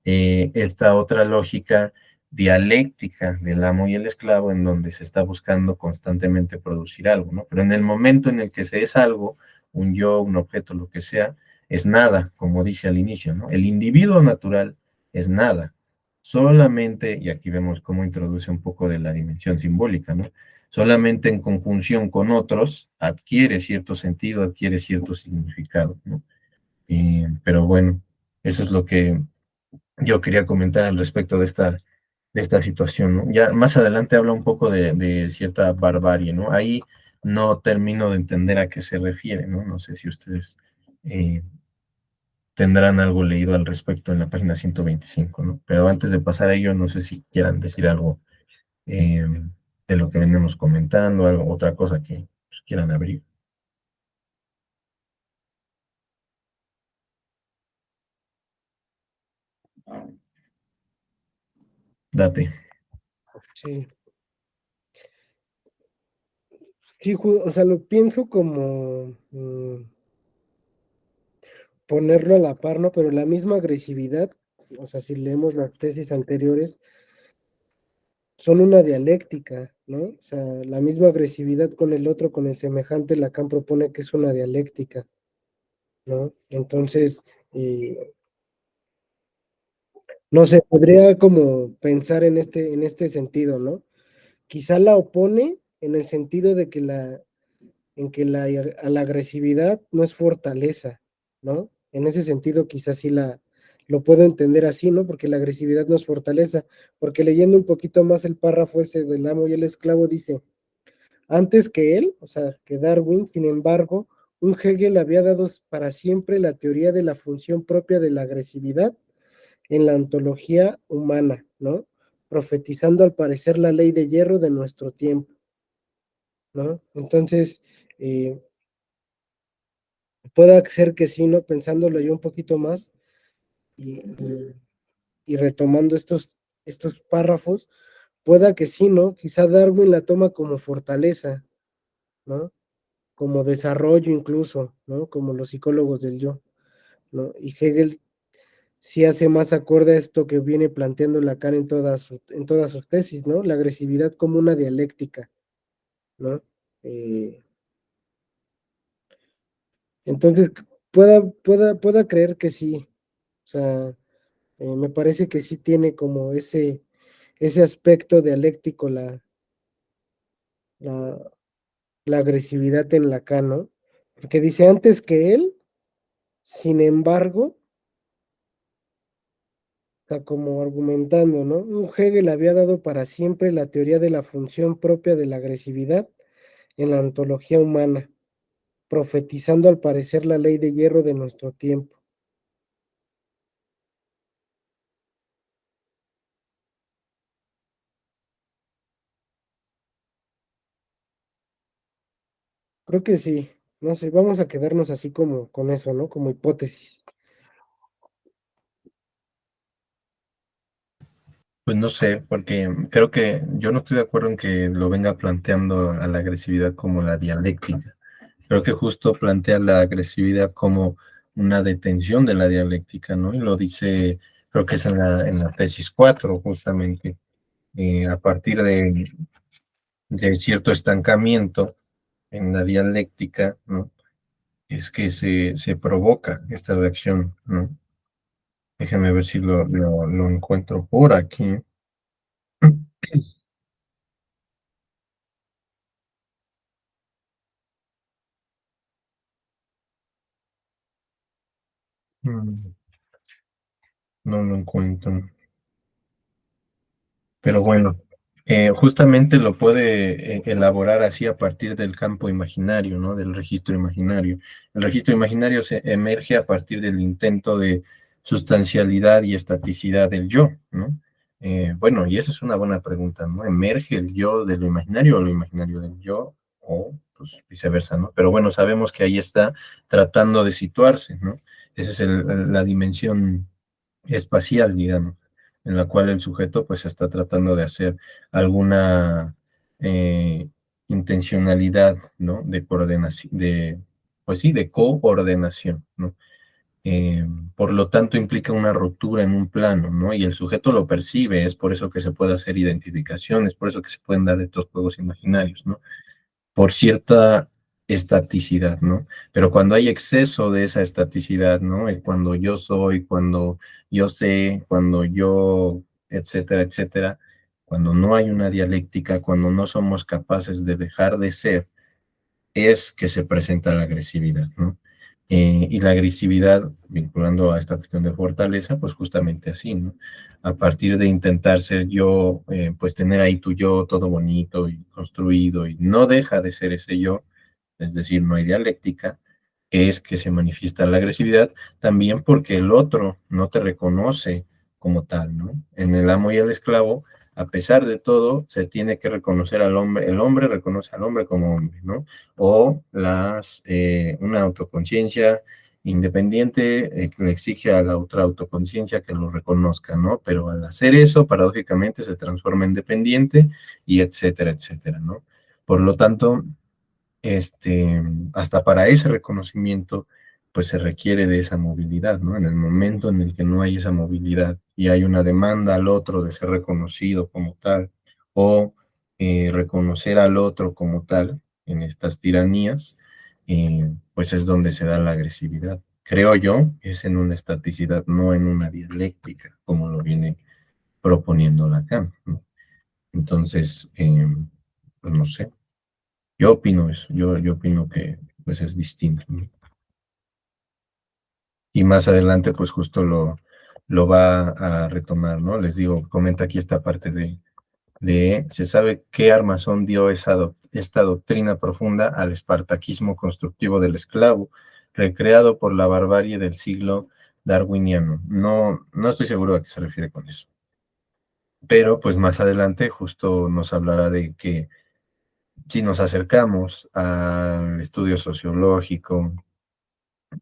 esta otra lógica dialéctica del amo y el esclavo en donde se está buscando constantemente producir algo, ¿no? Pero en el momento en el que se es algo, un yo, un objeto, lo que sea, es nada, como dice al inicio, ¿no? El individuo natural es nada, solamente, y aquí vemos cómo introduce un poco de la dimensión simbólica, ¿no? Solamente en conjunción con otros adquiere cierto sentido, adquiere cierto significado, ¿no? Pero bueno, eso es lo que yo quería comentar al respecto de esta situación, ¿no? Ya más adelante habla un poco de cierta barbarie, ¿no? Ahí no termino de entender a qué se refiere, ¿no? No sé si ustedes eh, tendrán algo leído al respecto en la página 125, ¿no? Pero antes de pasar a ello, no sé si quieran decir algo eh, de lo que venimos comentando, algo, otra cosa que pues, quieran abrir. Date. Sí, sí, o sea, lo pienso como ponerlo a la par, ¿no? Pero la misma agresividad, o sea, si leemos las tesis anteriores, son una dialéctica, ¿no? O sea, la misma agresividad con el otro, con el semejante, Lacan propone que es una dialéctica, ¿no? Entonces, no sé, podría como pensar en este sentido, ¿no? Quizá la opone en el sentido de que en que a la agresividad no es fortaleza, ¿no? En ese sentido, quizás sí lo puedo entender así, ¿no? Porque la agresividad no es fortaleza, porque leyendo un poquito más el párrafo ese del amo y el esclavo dice, antes que él, o sea, que Darwin, sin embargo, un Hegel había dado para siempre la teoría de la función propia de la agresividad en la ontología humana, ¿no? Profetizando al parecer la ley de hierro de nuestro tiempo, ¿no? Entonces, eh, puede ser que sí, ¿no? Pensándolo yo un poquito más y, y- y retomando estos párrafos, pueda que sí, ¿no? Quizá Darwin la toma como fortaleza, ¿no? Como desarrollo incluso, ¿no? Como los psicólogos del yo, ¿no? Y Hegel sí hace más acorde a esto que viene planteando Lacan en todas sus tesis, ¿no? La agresividad como una dialéctica, ¿no? Eh, entonces, pueda creer que sí, o sea, me parece que sí tiene como ese aspecto dialéctico la, la agresividad en Lacan, ¿no? Porque dice antes que él, sin embargo, está como argumentando, ¿no? Un Hegel había dado para siempre la teoría de la función propia de la agresividad en la ontología humana, profetizando al parecer la ley de hierro de nuestro tiempo. Creo que sí, no sé, vamos a quedarnos así como con eso, ¿no? Como hipótesis. Pues no sé, porque creo que yo no estoy de acuerdo en que lo venga planteando a la agresividad como la dialéctica. Creo que justo plantea la agresividad como una detención de la dialéctica, ¿no? Y lo dice, creo que es en la tesis 4 justamente, a partir de cierto estancamiento en la dialéctica, ¿no? Es que se provoca esta reacción, ¿no? Déjame ver si lo encuentro por aquí. Mm, No lo encuentro. Pero bueno, justamente lo puede elaborar así a partir del campo imaginario, ¿no? Del registro imaginario. El registro imaginario se emerge a partir del intento de sustancialidad y estaticidad del yo, ¿no? Bueno, y esa es una buena pregunta, ¿no? ¿Emerge el yo de lo imaginario o lo imaginario del yo? O pues viceversa, ¿no? Pero bueno, sabemos que ahí está tratando de situarse, ¿no? Esa es la dimensión espacial, digamos, en la cual el sujeto pues está tratando de hacer alguna eh, intencionalidad, ¿no? De coordinación, pues sí, de coordinación, ¿no? Por lo tanto implica una ruptura en un plano, ¿no? Y el sujeto lo percibe, es por eso que se puede hacer identificaciones, por eso que se pueden dar estos juegos imaginarios, ¿no? Por cierta estaticidad, ¿no? Pero cuando hay exceso de esa estaticidad, ¿no? Es cuando yo soy, cuando yo sé, cuando yo, etcétera, etcétera, cuando no hay una dialéctica, cuando no somos capaces de dejar de ser, es que se presenta la agresividad, ¿no? Y la agresividad, vinculando a esta cuestión de fortaleza, pues justamente así, ¿no? A partir de intentar ser yo, pues tener ahí tu yo todo bonito y construido y no deja de ser ese yo, es decir, no hay dialéctica, es que se manifiesta la agresividad, también porque el otro no te reconoce como tal, ¿no? En el amo y el esclavo, a pesar de todo, se tiene que reconocer al hombre, el hombre reconoce al hombre como hombre, ¿no? O una autoconciencia independiente que le exige a la otra autoconciencia que lo reconozca, ¿no? Pero al hacer eso, paradójicamente se transforma en dependiente y etcétera, etcétera, ¿no? Por lo tanto, hasta para ese reconocimiento, pues se requiere de esa movilidad, ¿no? En el momento en el que no hay esa movilidad y hay una demanda al otro de ser reconocido como tal o reconocer al otro como tal en estas tiranías, pues es donde se da la agresividad. Creo yo, es en una estaticidad, no en una dialéctica, como lo viene proponiendo Lacan, ¿no? Entonces, pues no sé. Yo opino eso, yo opino que pues es distinto, ¿no? Y más adelante pues justo lo va a retomar, ¿no? Les digo, comenta aquí esta parte se sabe qué armazón dio esta doctrina profunda al espartaquismo constructivo del esclavo, recreado por la barbarie del siglo darwiniano. No, no estoy seguro a qué se refiere con eso. Pero pues más adelante justo nos hablará de que si nos acercamos al estudio sociológico,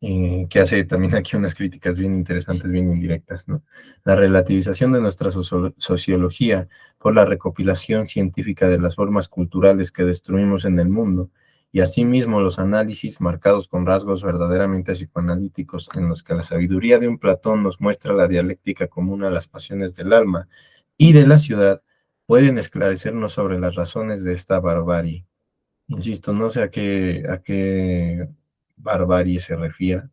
que hace también aquí unas críticas bien interesantes, bien indirectas, ¿no? La relativización de nuestra sociología por la recopilación científica de las formas culturales que destruimos en el mundo, y asimismo los análisis marcados con rasgos verdaderamente psicoanalíticos en los que la sabiduría de un Platón nos muestra la dialéctica común a las pasiones del alma y de la ciudad, pueden esclarecernos sobre las razones de esta barbarie. Insisto, no sé a qué barbarie se refiere,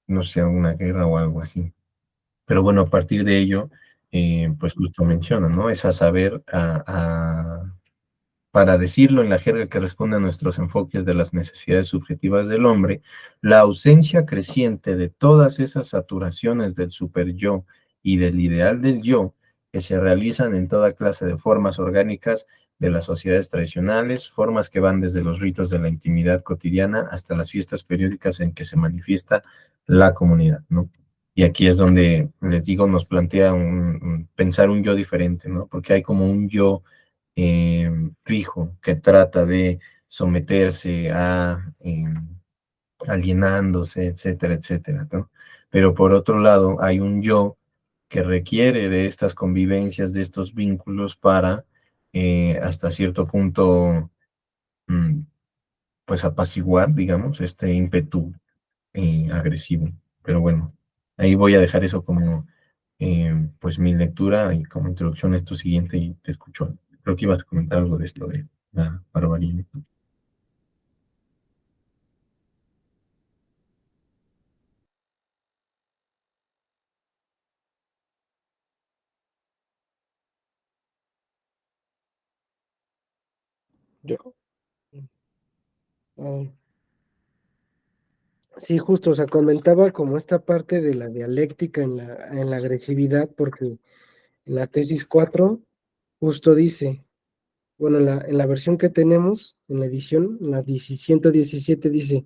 no sé, a una guerra o algo así. Pero bueno, a partir de ello, pues justo menciona, ¿no? Es a saber, para decirlo en la jerga que responde a nuestros enfoques de las necesidades subjetivas del hombre, la ausencia creciente de todas esas saturaciones del superyo y del ideal del yo que se realizan en toda clase de formas orgánicas de las sociedades tradicionales, formas que van desde los ritos de la intimidad cotidiana hasta las fiestas periódicas en que se manifiesta la comunidad, ¿no? Y aquí es donde, les digo, nos plantea pensar un yo diferente, ¿no? Porque hay como un yo fijo que trata de someterse a alienándose, etcétera, etcétera, ¿no? Pero por otro lado, hay un yo que requiere de estas convivencias, de estos vínculos para hasta cierto punto, mm, pues apaciguar, digamos, este ímpetu agresivo. Pero bueno, ahí voy a dejar eso como pues mi lectura y como introducción a esto siguiente y te escucho. Creo que ibas a comentar algo de esto de la barbarie. Yo, ah, sí, justo, o sea, comentaba como esta parte de la dialéctica en la agresividad, porque en la tesis 4 justo dice, bueno, en la versión que tenemos, en la edición, en la 117 dice,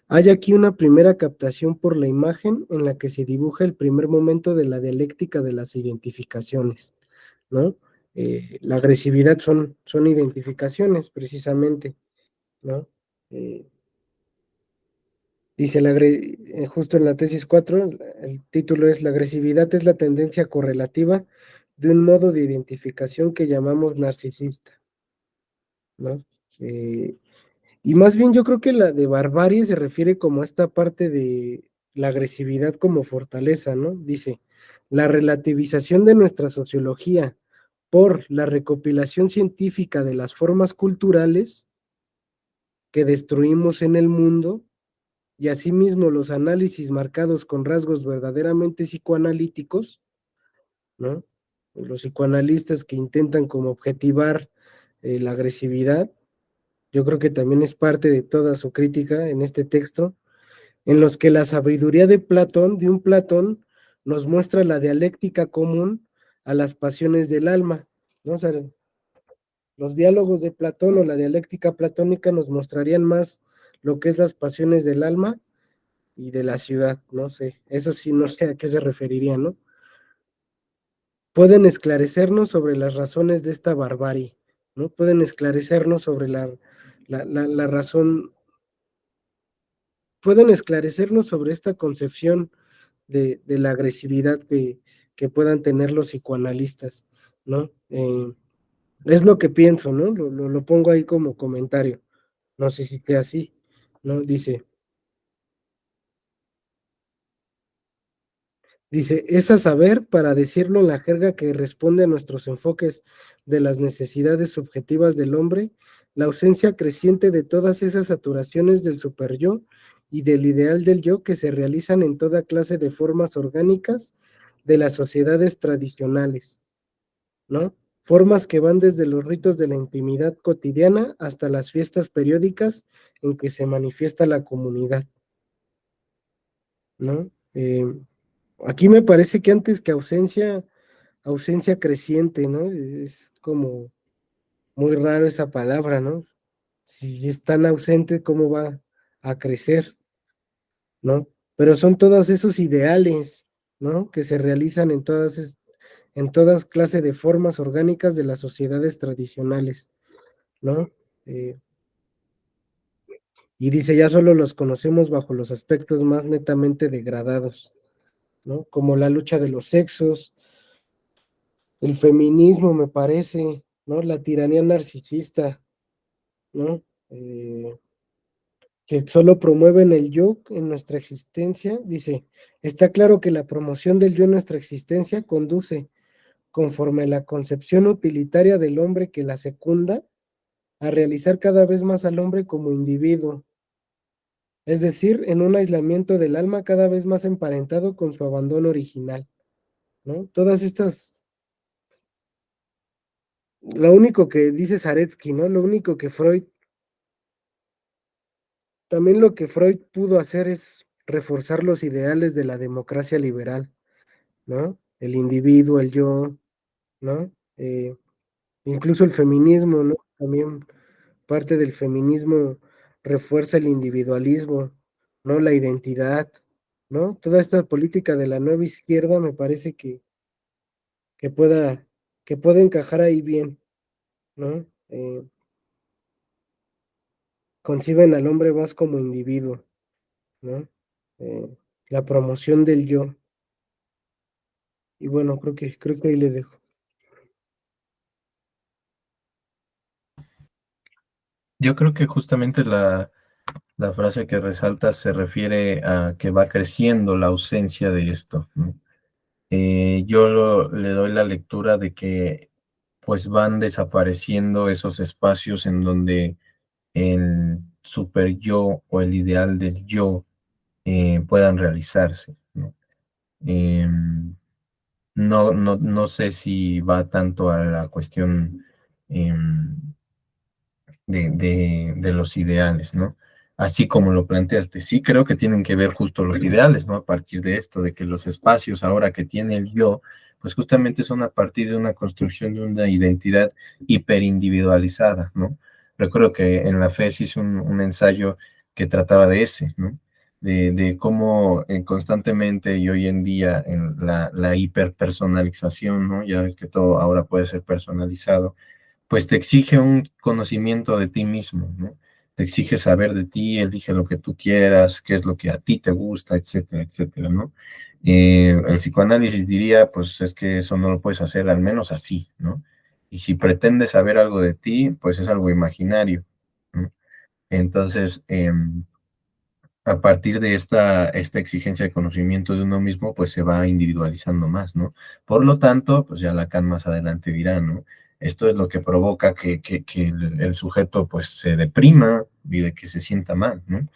hay aquí una primera captación por la imagen en la que se dibuja el primer momento de la dialéctica de las identificaciones, ¿no? La agresividad son identificaciones, precisamente, ¿no? Eh, Dice, justo en la tesis 4 el título es La agresividad es la tendencia correlativa de un modo de identificación que llamamos narcisista, ¿no? Eh, Y más bien yo creo que la de barbarie se refiere como a esta parte de la agresividad como fortaleza, ¿no? Dice, la relativización de nuestra sociología por la recopilación científica de las formas culturales que destruimos en el mundo y asimismo los análisis marcados con rasgos verdaderamente psicoanalíticos, ¿no? Los psicoanalistas que intentan como objetivar la agresividad, yo creo que también es parte de toda su crítica en este texto, en los que la sabiduría de Platón, de un Platón, nos muestra la dialéctica común a las pasiones del alma, ¿no? O sea, los diálogos de Platón o la dialéctica platónica nos mostrarían más lo que es las pasiones del alma y de la ciudad, no sé, eso sí, no sé a qué se referiría, ¿no? Pueden esclarecernos sobre las razones de esta barbarie, ¿no? Pueden esclarecernos sobre la razón, pueden esclarecernos sobre esta concepción de la agresividad que puedan tener los psicoanalistas, ¿no? Es lo que pienso, ¿no? Lo pongo ahí como comentario. No sé si esté así, ¿no? Dice, es a saber, para decirlo en la jerga que responde a nuestros enfoques de las necesidades subjetivas del hombre, la ausencia creciente de todas esas saturaciones del superyo y del ideal del yo que se realizan en toda clase de formas orgánicas de las sociedades tradicionales, ¿no? Formas que van desde los ritos de la intimidad cotidiana hasta las fiestas periódicas en que se manifiesta la comunidad, ¿no? Aquí me parece que antes que ausencia, ausencia creciente, ¿no? Es como muy raro esa palabra, ¿no? Si es tan ausente, ¿cómo va a crecer, ¿no? Pero son todos esos ideales, ¿no? Que se realizan en todas clases de formas orgánicas de las sociedades tradicionales, ¿no? Eh, y dice, ya solo los conocemos bajo los aspectos más netamente degradados, ¿no? Como la lucha de los sexos, el feminismo, me parece, ¿no? La tiranía narcisista, ¿no? Que solo promueven el yo en nuestra existencia. Dice, está claro que la promoción del yo en nuestra existencia conduce, conforme a la concepción utilitaria del hombre que la secunda, a realizar cada vez más al hombre como individuo, es decir, en un aislamiento del alma cada vez más emparentado con su abandono original, ¿no? Todas estas, lo único que dice Zaretsky, ¿no? Lo único que Freud, también lo que Freud pudo hacer es reforzar los ideales de la democracia liberal, ¿no? El individuo, el yo, ¿no? Incluso el feminismo, ¿no? También parte del feminismo refuerza el individualismo, ¿no? La identidad, ¿no? Toda esta política de la nueva izquierda me parece que pueda, que pueda encajar ahí bien, ¿no? Conciben al hombre más como individuo, ¿no? Eh, la promoción del yo. Y bueno, creo que ahí le dejo. Yo creo que justamente la frase que resalta se refiere a que va creciendo la ausencia de esto, ¿no? Le doy la lectura de que pues van desapareciendo esos espacios en donde el super yo o el ideal del yo puedan realizarse, ¿no? No sé si va tanto a la cuestión de los ideales, ¿no? Así como lo planteaste, sí creo que tienen que ver justo los ideales, ¿no? A partir de esto, de que los espacios ahora que tiene el yo, pues justamente son a partir de una construcción de una identidad hiperindividualizada, ¿no? Recuerdo que en la FES hice un ensayo que trataba de ese, ¿no? De cómo constantemente y hoy en día en la hiperpersonalización, ¿no? Ya ves que todo ahora puede ser personalizado, pues te exige un conocimiento de ti mismo, ¿no? Te exige saber de ti, elige lo que tú quieras, qué es lo que a ti te gusta, etcétera, etcétera, ¿no? El psicoanálisis diría, pues es que eso no lo puedes hacer al menos así, ¿no? Y si pretendes saber algo de ti, pues es algo imaginario, ¿no? Entonces, a partir de esta exigencia de conocimiento de uno mismo, pues se va individualizando más, ¿no? Por lo tanto, pues ya Lacan más adelante dirá, ¿no? Esto es lo que provoca que el sujeto pues se deprima y de que se sienta mal, ¿no?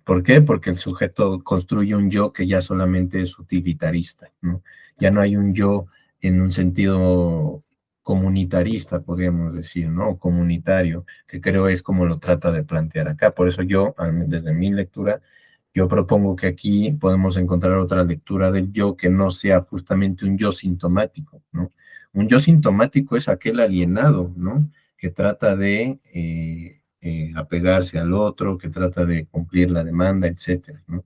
¿Por qué? Porque el sujeto construye un yo que ya solamente es utilitarista, ¿no? Ya no hay un yo en un sentido comunitarista, podríamos decir, ¿no? O comunitario, que creo es como lo trata de plantear acá. Por eso yo, desde mi lectura, yo propongo que aquí podemos encontrar otra lectura del yo que no sea justamente un yo sintomático, ¿no? Un yo sintomático es aquel alienado, ¿no? Que trata de apegarse al otro, que trata de cumplir la demanda, etcétera, ¿no?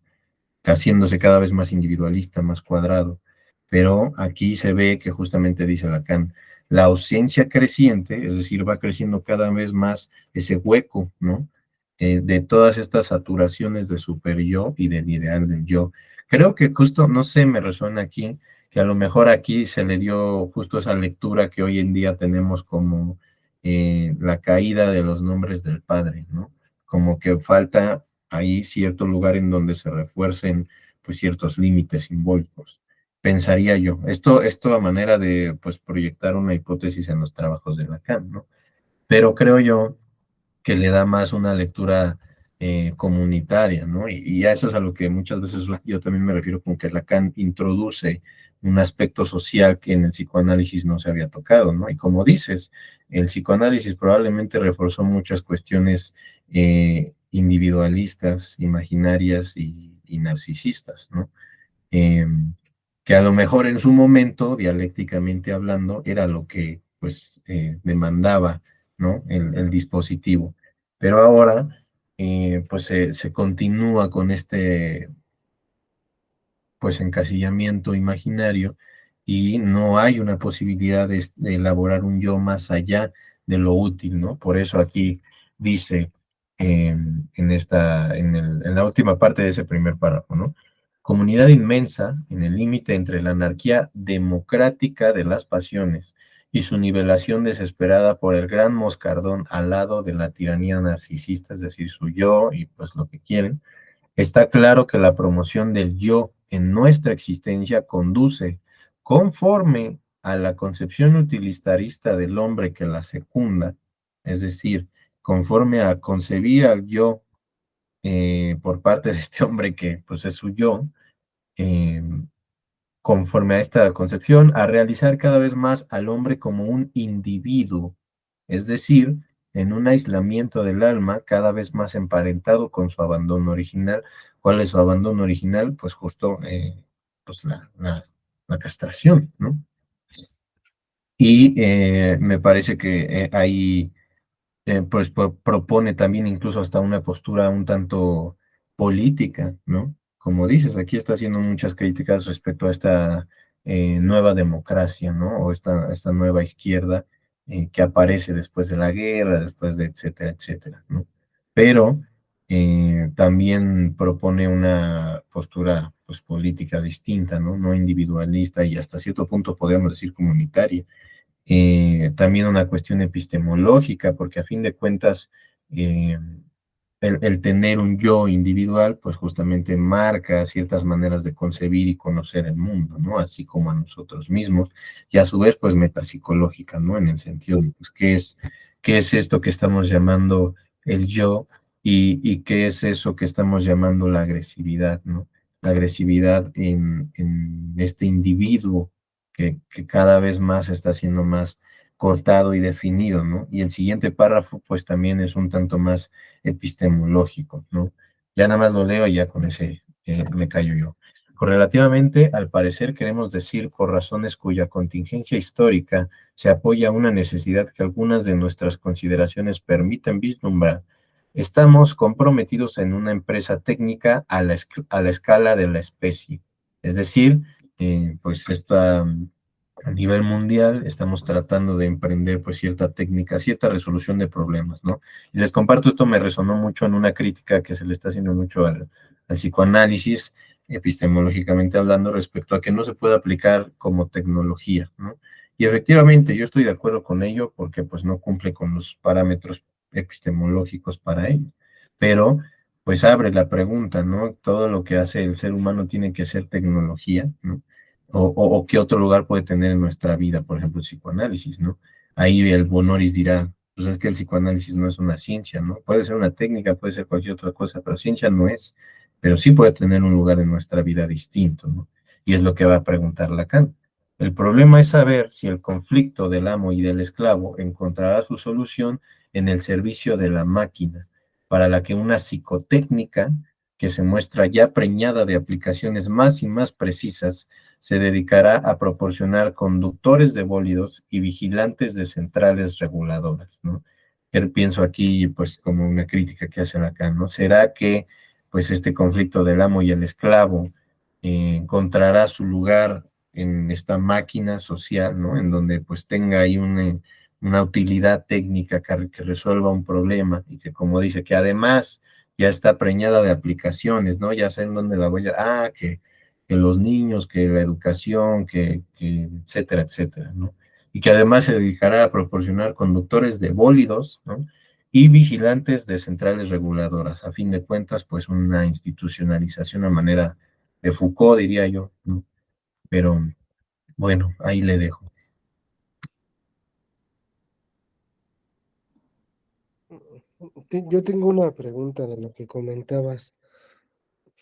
Haciéndose cada vez más individualista, más cuadrado. Pero aquí se ve que justamente dice Lacan, la ausencia creciente, es decir, va creciendo cada vez más ese hueco, ¿no? De todas estas saturaciones de super yo y del ideal del yo. Creo que justo, no sé, me resuena aquí, que a lo mejor aquí se le dio justo esa lectura que hoy en día tenemos como la caída de los nombres del Padre, ¿no? Como que falta ahí cierto lugar en donde se refuercen pues ciertos límites simbólicos. Pensaría yo. Esto a manera de pues proyectar una hipótesis en los trabajos de Lacan, ¿no? Pero creo yo que le da más una lectura comunitaria, ¿no? Y a eso es a lo que muchas veces yo también me refiero con que Lacan introduce un aspecto social que en el psicoanálisis no se había tocado, ¿no? Y como dices, el psicoanálisis probablemente reforzó muchas cuestiones individualistas, imaginarias y narcisistas, ¿no? Eh, que a lo mejor en su momento, dialécticamente hablando, era lo que pues demandaba, ¿no? El dispositivo. Pero ahora, pues se continúa con este pues encasillamiento imaginario y no hay una posibilidad de elaborar un yo más allá de lo útil, ¿no? Por eso aquí dice en la última parte de ese primer párrafo, ¿no? Comunidad inmensa en el límite entre la anarquía democrática de las pasiones y su nivelación desesperada por el gran moscardón al lado de la tiranía narcisista, es decir, su yo y pues lo que quieren. Está claro que la promoción del yo en nuestra existencia conduce, conforme a la concepción utilitarista del hombre que la secunda, es decir, conforme a concebir al yo por parte de este hombre que pues es su yo, eh, conforme a esta concepción, a realizar cada vez más al hombre como un individuo, es decir, en un aislamiento del alma cada vez más emparentado con su abandono original. ¿Cuál es su abandono original? Pues justo pues la castración, ¿no? Y me parece que ahí pues propone también incluso hasta una postura un tanto política, ¿no? Como dices, aquí está haciendo muchas críticas respecto a esta nueva democracia, ¿no? O esta nueva izquierda que aparece después de la guerra, después de etcétera, etcétera, ¿no? Pero también propone una postura pues política distinta, ¿no? No individualista y hasta cierto punto podríamos decir comunitaria. También una cuestión epistemológica, porque a fin de cuentas el tener un yo individual, pues justamente marca ciertas maneras de concebir y conocer el mundo, ¿no? Así como a nosotros mismos, y a su vez, pues metapsicológica, ¿no? En el sentido de, pues, qué es esto que estamos llamando el yo y qué es eso que estamos llamando la agresividad, ¿no? La agresividad en este individuo que cada vez más está siendo más cortado y definido, ¿no? Y el siguiente párrafo, pues también es un tanto más epistemológico, ¿no? Ya nada más lo leo y ya con ese me callo yo. Correlativamente, al parecer queremos decir por razones cuya contingencia histórica se apoya a una necesidad que algunas de nuestras consideraciones permiten vislumbrar, estamos comprometidos en una empresa técnica a la escala de la especie. Es decir, pues a nivel mundial estamos tratando de emprender pues cierta técnica, cierta resolución de problemas, ¿no? Y les comparto, esto me resonó mucho en una crítica que se le está haciendo mucho al psicoanálisis, epistemológicamente hablando, respecto a que no se puede aplicar como tecnología, ¿no? Y efectivamente, yo estoy de acuerdo con ello porque pues no cumple con los parámetros epistemológicos para ello. Pero, pues abre la pregunta, ¿no? Todo lo que hace el ser humano tiene que ser tecnología, ¿no? O qué otro lugar puede tener en nuestra vida, por ejemplo, el psicoanálisis, ¿no? Ahí el Bonoris dirá, pues es que el psicoanálisis no es una ciencia, ¿no? Puede ser una técnica, puede ser cualquier otra cosa, pero ciencia no es, pero sí puede tener un lugar en nuestra vida distinto, ¿no? Y es lo que va a preguntar Lacan. El problema es saber si el conflicto del amo y del esclavo encontrará su solución en el servicio de la máquina, para la que una psicotécnica que se muestra ya preñada de aplicaciones más y más precisas se dedicará a proporcionar conductores de bólidos y vigilantes de centrales reguladoras, ¿no? Yo pienso aquí, pues, como una crítica que hacen acá, ¿no? ¿Será que, pues, este conflicto del amo y el esclavo encontrará su lugar en esta máquina social, ¿no? En donde, pues, tenga ahí una utilidad técnica que resuelva un problema y que, como dice, que además ya está preñada de aplicaciones, ¿no? Ya sé en dónde la voy a, que los niños, que la educación, que etcétera, etcétera, ¿no? Y que además se dedicará a proporcionar conductores de bólidos, ¿no? Y vigilantes de centrales reguladoras. A fin de cuentas, pues una institucionalización a manera de Foucault, diría yo, ¿no? Pero bueno, ahí le dejo. Yo tengo una pregunta de lo que comentabas.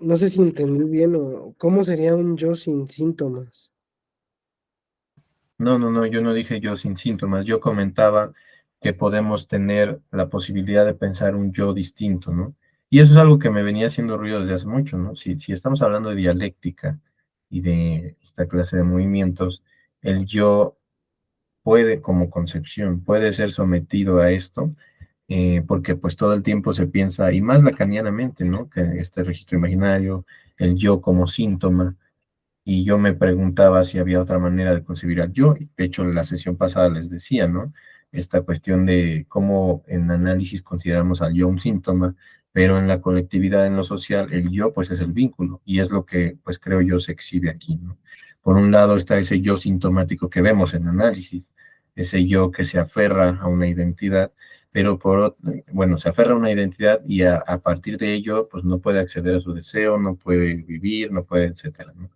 No sé si entendí bien o cómo sería un yo sin síntomas. No, no, no, yo no dije yo sin síntomas, yo comentaba que podemos tener la posibilidad de pensar un yo distinto, ¿no? Y eso es algo que me venía haciendo ruido desde hace mucho, ¿no? Si estamos hablando de dialéctica y de esta clase de movimientos, el yo puede, como concepción, puede ser sometido a esto, porque pues todo el tiempo se piensa, y más lacanianamente, ¿no? Que este registro imaginario, el yo como síntoma, y yo me preguntaba si había otra manera de concebir al yo. De hecho, en la sesión pasada les decía, ¿no? Esta cuestión de cómo en análisis consideramos al yo un síntoma, pero en la colectividad, en lo social, el yo pues es el vínculo y es lo que pues creo yo se exhibe aquí, ¿no? Por un lado está ese yo sintomático que vemos en análisis, ese yo que se aferra a una identidad, pero por otro, bueno, se aferra a una identidad y a partir de ello pues no puede acceder a su deseo, no puede vivir, no puede, etcétera, ¿no?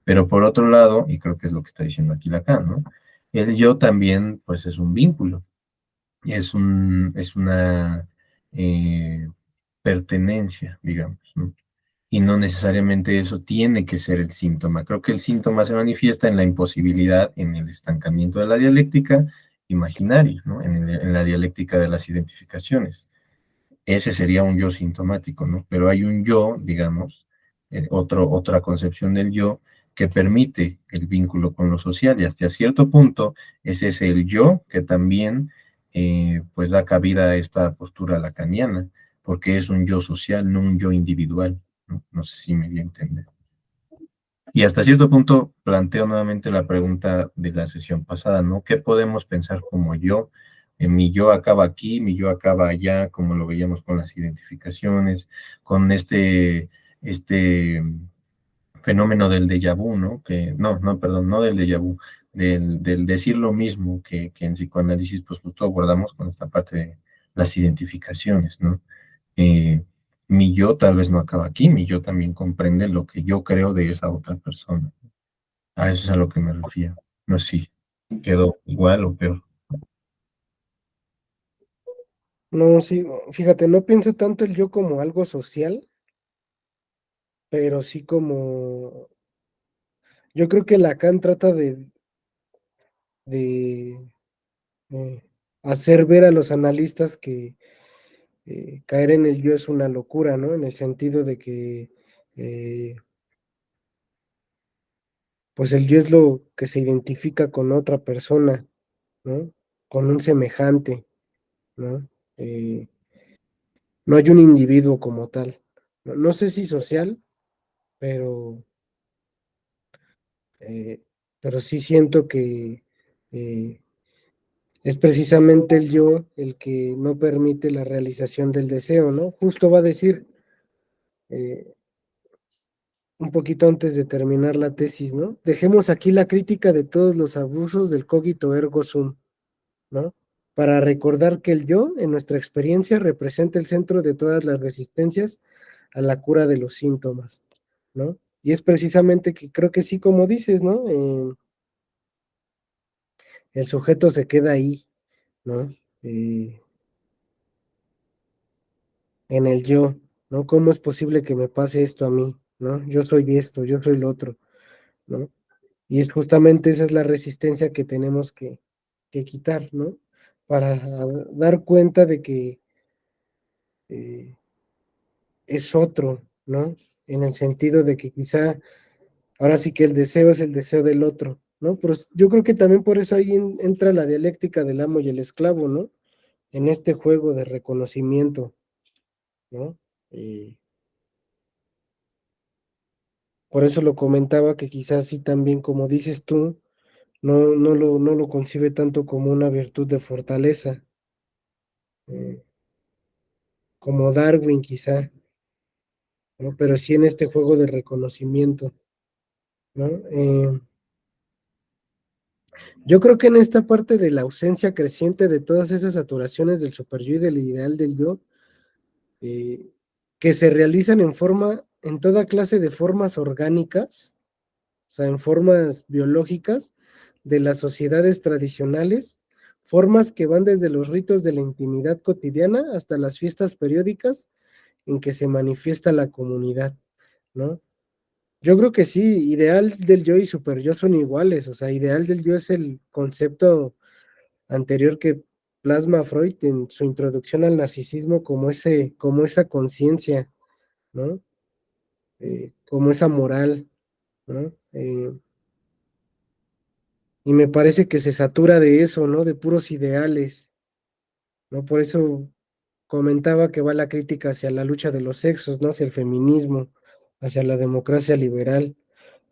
Pero por otro lado, y creo que es lo que está diciendo aquí Lacan, ¿no? El yo también, pues es un vínculo, es una eh, pertenencia, digamos, ¿no? Y no necesariamente eso tiene que ser el síntoma. Creo que el síntoma se manifiesta en la imposibilidad, en el estancamiento de la dialéctica imaginaria, ¿no? En la dialéctica de las identificaciones. Ese sería un yo sintomático, ¿no? Pero hay un yo, digamos, otra concepción del yo que permite el vínculo con lo social y hasta cierto punto ese es el yo que también pues da cabida a esta postura lacaniana, porque es un yo social, no un yo individual, ¿no? No sé si me voy a entender. Y hasta cierto punto planteo nuevamente la pregunta de la sesión pasada, ¿no? ¿Qué podemos pensar como yo? Mi yo acaba aquí, mi yo acaba allá, como lo veíamos con las identificaciones, con este fenómeno del déjà vu, ¿no? Perdón, no del déjà vu, del decir lo mismo que en psicoanálisis, pues justo abordamos con esta parte de las identificaciones, ¿no? Eh, Mi yo tal vez no acaba aquí, mi yo también comprende lo que yo creo de esa otra persona. A eso es a lo que me refiero. No sé si quedó igual o peor. No, sí, fíjate, no pienso tanto el yo como algo social, pero sí como, yo creo que Lacan trata de hacer ver a los analistas que caer en el yo es una locura, ¿no? En el sentido de que, eh, pues el yo es lo que se identifica con otra persona, ¿no? Con un semejante, ¿no? Eh, no hay un individuo como tal. No sé si social, pero, eh, pero sí siento que eh, es precisamente el yo el que no permite la realización del deseo, ¿no? Justo va a decir, eh, un poquito antes de terminar la tesis, ¿no? Dejemos aquí la crítica de todos los abusos del cogito ergo sum, ¿no? para recordar que el yo, en nuestra experiencia, representa el centro de todas las resistencias a la cura de los síntomas, ¿no? Y es precisamente que creo que sí, como dices, ¿no? El sujeto se queda ahí, ¿no? Eh, en el yo, ¿no? ¿Cómo es posible que me pase esto a mí, ¿no? Yo soy esto, yo soy lo otro, ¿no? Y es justamente esa es la resistencia que tenemos que quitar, ¿no? Para dar cuenta de que eh, es otro, ¿no? En el sentido de que quizá ahora sí que el deseo es el deseo del otro, ¿no? Pero yo creo que también por eso ahí entra la dialéctica del amo y el esclavo, ¿no? En este juego de reconocimiento, ¿no? Eh, por eso lo comentaba que quizás sí también, como dices tú, no lo concibe tanto como una virtud de fortaleza, eh, como Darwin quizá, ¿no? Pero sí en este juego de reconocimiento, ¿no? Yo creo que en esta parte de la ausencia creciente de todas esas saturaciones del superyo y del ideal del yo, eh, que se realizan en toda clase de formas orgánicas, o sea, en formas biológicas de las sociedades tradicionales, formas que van desde los ritos de la intimidad cotidiana hasta las fiestas periódicas en que se manifiesta la comunidad, ¿no? Yo creo que sí, ideal del yo y super yo son iguales, o sea, ideal del yo es el concepto anterior que plasma Freud en su introducción al narcisismo como esa conciencia, ¿no? Como esa moral, ¿no? Y me parece que se satura de eso, ¿no? De puros ideales, ¿no? Por eso comentaba que va la crítica hacia la lucha de los sexos, ¿no? Hacia el feminismo, hacia la democracia liberal,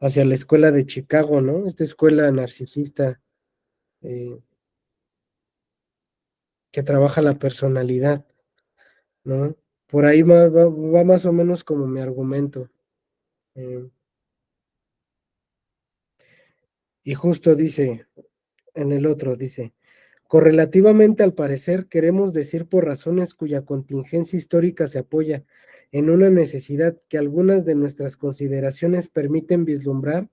hacia la escuela de Chicago, ¿no? Esta escuela narcisista eh, que trabaja la personalidad, ¿no? Por ahí va más o menos como mi argumento. eh, y justo dice, en el otro, dice, correlativamente al parecer, queremos decir por razones cuya contingencia histórica se apoya en una necesidad que algunas de nuestras consideraciones permiten vislumbrar,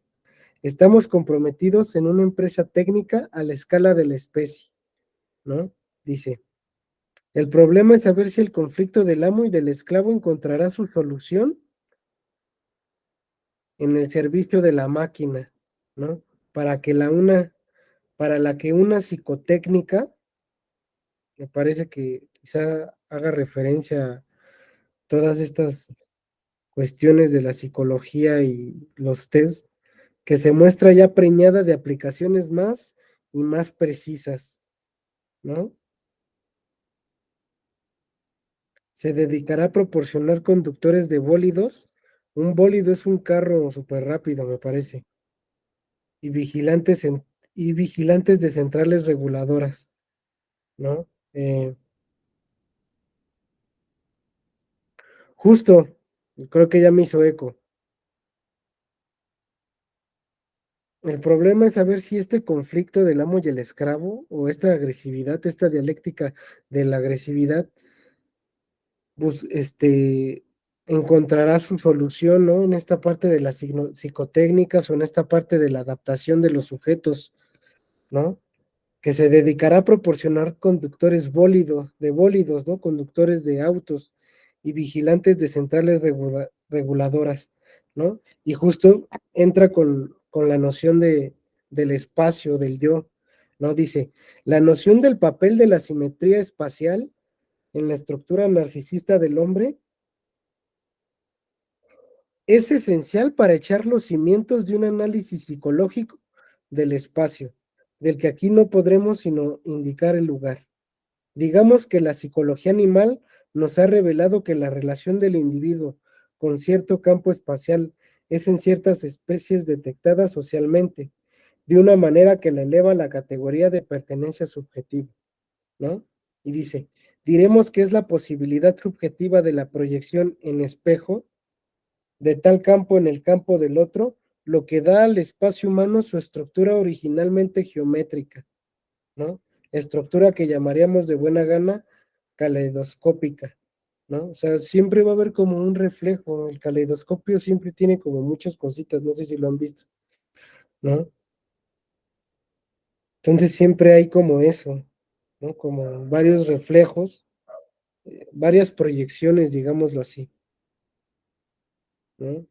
estamos comprometidos en una empresa técnica a la escala de la especie, ¿no? Dice, el problema es saber si el conflicto del amo y del esclavo encontrará su solución en el servicio de la máquina, ¿no? Para que para la que una psicotécnica, me parece que quizá haga referencia a todas estas cuestiones de la psicología y los test, que se muestra ya preñada de aplicaciones más y más precisas, ¿no? Se dedicará a proporcionar conductores de bólidos. Un bólido es un carro súper rápido, me parece, y y vigilantes de centrales reguladoras, ¿no? Justo, creo que ya me hizo eco. El problema es saber si este conflicto del amo y el esclavo, o esta agresividad, esta dialéctica de la agresividad, pues, encontrará su solución, ¿no? En esta parte de las psicotécnicas o en esta parte de la adaptación de los sujetos, ¿no? Que se dedicará a proporcionar conductores de bólidos, ¿no? Conductores de autos y vigilantes de centrales reguladoras, ¿no? Y justo entra con la noción del espacio, del yo, ¿no? Dice, la noción del papel de la simetría espacial en la estructura narcisista del hombre es esencial para echar los cimientos de un análisis psicológico del espacio, del que aquí no podremos sino indicar el lugar. Digamos que la psicología animal nos ha revelado que la relación del individuo con cierto campo espacial es en ciertas especies detectada socialmente, de una manera que la eleva a la categoría de pertenencia subjetiva, ¿no? Y dice, diremos que es la posibilidad subjetiva de la proyección en espejo de tal campo en el campo del otro, lo que da al espacio humano su estructura originalmente geométrica, ¿no? estructura que llamaríamos de buena gana caleidoscópica, ¿no? O sea, siempre va a haber como un reflejo, el caleidoscopio siempre tiene como muchas cositas, no sé si lo han visto, ¿no? Entonces siempre hay como eso, ¿no? Como varios reflejos, varias proyecciones, digámoslo así, ¿no?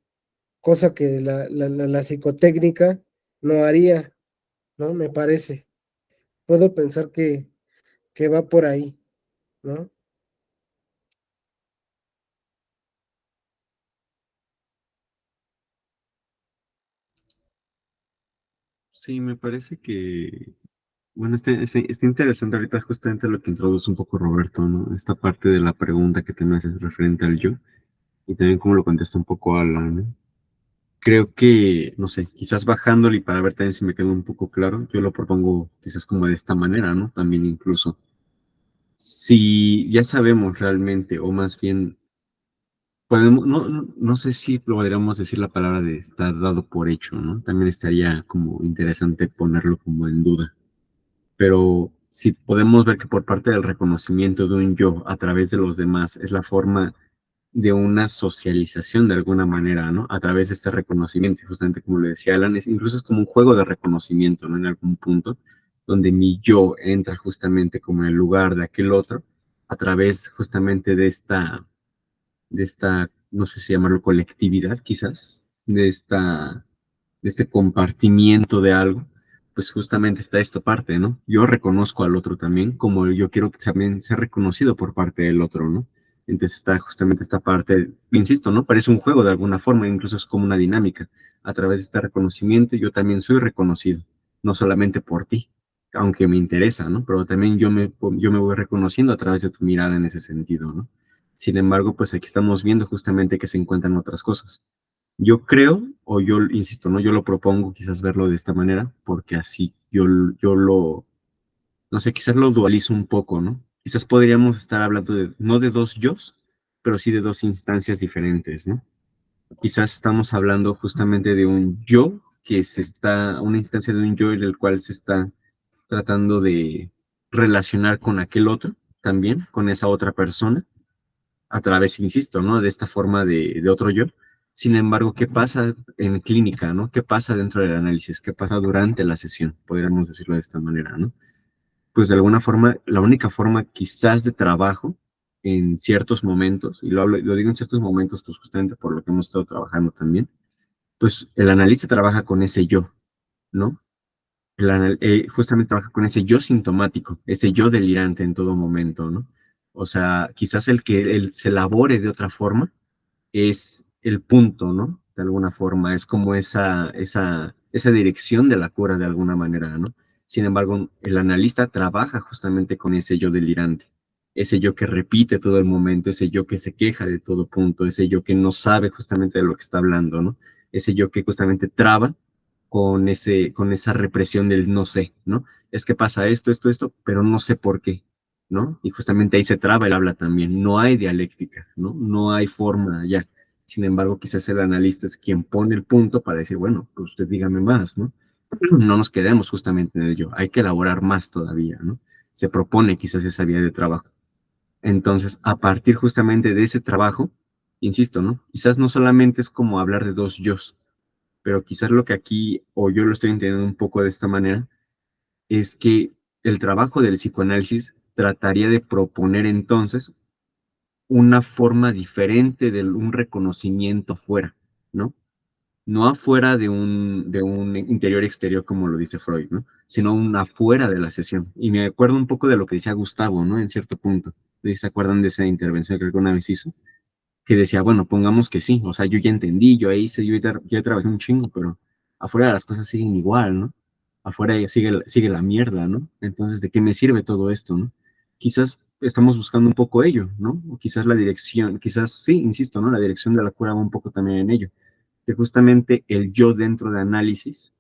Cosa que la psicotécnica no haría, ¿no? Me parece. Puedo pensar que va por ahí, ¿no? Sí, me parece que, bueno, está interesante ahorita justamente lo que introduce un poco Roberto, ¿no? Esta parte de la pregunta que te me haces referente al yo y también cómo lo contesta un poco Alan, ¿no? Creo que, no sé, quizás bajándole y para ver también si me quedó un poco claro, yo lo propongo quizás como de esta manera, ¿no? También incluso, si ya sabemos realmente, o más bien, podemos, no sé si podríamos decir la palabra de estar dado por hecho, ¿no? También estaría como interesante ponerlo como en duda. Pero si podemos ver que por parte del reconocimiento de un yo a través de los demás es la forma de una socialización de alguna manera, ¿no? A través de este reconocimiento, justamente como le decía Alan, incluso es como un juego de reconocimiento, ¿no? En algún punto, donde mi yo entra justamente como en el lugar de aquel otro, a través justamente de esta, no sé si llamarlo colectividad, quizás, de este compartimiento de algo, pues justamente está esta parte, ¿no? Yo reconozco al otro también, como yo quiero que también sea reconocido por parte del otro, ¿no? Entonces está justamente esta parte, insisto, ¿no? Parece un juego de alguna forma, incluso es como una dinámica. A través de este reconocimiento yo también soy reconocido, no solamente por ti, aunque me interesa, ¿no? Pero también yo me voy reconociendo a través de tu mirada en ese sentido, ¿no? Sin embargo, pues aquí estamos viendo justamente que se encuentran otras cosas. Yo creo, o yo insisto, ¿no? Yo lo propongo quizás verlo de esta manera, porque así no sé, quizás lo dualizo un poco, ¿no? Quizás podríamos estar hablando de, no de dos yos, pero sí de dos instancias diferentes, ¿no? Quizás estamos hablando justamente de un yo una instancia de un yo en el cual se está tratando de relacionar con aquel otro, también, con esa otra persona a través, insisto, ¿no? De esta forma de otro yo. Sin embargo, ¿qué pasa en clínica, ¿no? ¿Qué pasa dentro del análisis? ¿Qué pasa durante la sesión? Podríamos decirlo de esta manera, ¿no? Pues de alguna forma, la única forma quizás de trabajo en ciertos momentos, y lo digo en ciertos momentos, pues justamente por lo que hemos estado trabajando también, pues el analista trabaja con ese yo, ¿no? Justamente trabaja con ese yo sintomático, ese yo delirante en todo momento, ¿no? O sea, quizás el que él se elabore de otra forma es el punto, ¿no? De alguna forma, es como esa dirección de la cura de alguna manera, ¿no? Sin embargo, el analista trabaja justamente con ese yo delirante, ese yo que repite todo el momento, ese yo que se queja de todo punto, ese yo que no sabe justamente de lo que está hablando, ¿no? Ese yo que justamente traba con esa represión del no sé, ¿no? Es que pasa esto, pero no sé por qué, ¿no? Y justamente ahí se traba el habla también. No hay dialéctica, ¿no? No hay forma ya. Sin embargo, quizás el analista es quien pone el punto para decir, bueno, pues usted dígame más, ¿no? No nos quedemos justamente en ello. Hay que elaborar más todavía, ¿no? Se propone quizás esa vía de trabajo. Entonces, a partir justamente de ese trabajo, insisto, ¿no? Quizás no solamente es como hablar de dos yos, pero quizás lo que aquí, o yo lo estoy entendiendo un poco de esta manera, es que el trabajo del psicoanálisis trataría de proponer entonces una forma diferente de un reconocimiento fuera, ¿no? No afuera de un interior exterior como lo dice Freud, ¿no? Sino un afuera de la sesión. Y me acuerdo un poco de lo que decía Gustavo, ¿no? En cierto punto. ¿Se acuerdan de esa intervención que alguna vez hizo? Que decía, bueno, pongamos que sí, o sea, yo ya entendí, yo ahí hice, yo ya trabajé un chingo, pero afuera las cosas siguen igual, ¿no? Afuera ya sigue la mierda, ¿no? Entonces, ¿de qué me sirve todo esto, no? Quizás estamos buscando un poco ello, ¿no? O quizás la dirección, quizás, sí, insisto, ¿no? La dirección de la cura va un poco también en ello, que justamente el yo dentro de análisis,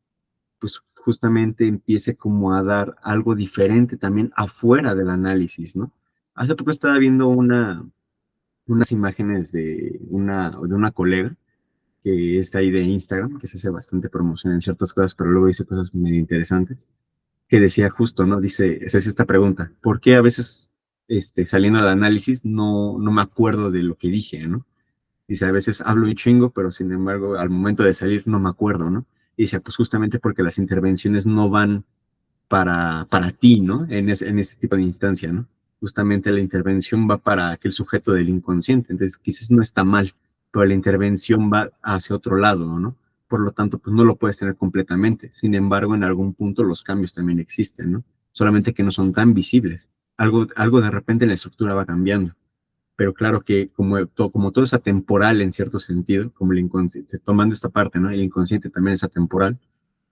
pues justamente empiece como a dar algo diferente también afuera del análisis, ¿no? Hace poco estaba viendo unas imágenes de una colega que está ahí de Instagram, que se hace bastante promoción en ciertas cosas, pero luego dice cosas medio interesantes, que decía justo, ¿no? Dice, es esta pregunta, ¿por qué a veces, saliendo al análisis, no me acuerdo de lo que dije, ¿no? Dice, a veces hablo un chingo, pero sin embargo, al momento de salir no me acuerdo, ¿no? Y dice, pues justamente porque las intervenciones no van para ti, ¿no? En ese tipo de instancia, ¿no? Justamente la intervención va para aquel sujeto del inconsciente, entonces quizás no está mal, pero la intervención va hacia otro lado, ¿no? Por lo tanto, pues no lo puedes tener completamente. Sin embargo, en algún punto los cambios también existen, ¿no? Solamente que no son tan visibles. Algo de repente en la estructura va cambiando. Pero claro que como todo es atemporal en cierto sentido, como el inconsciente, tomando esta parte, ¿no? El inconsciente también es atemporal,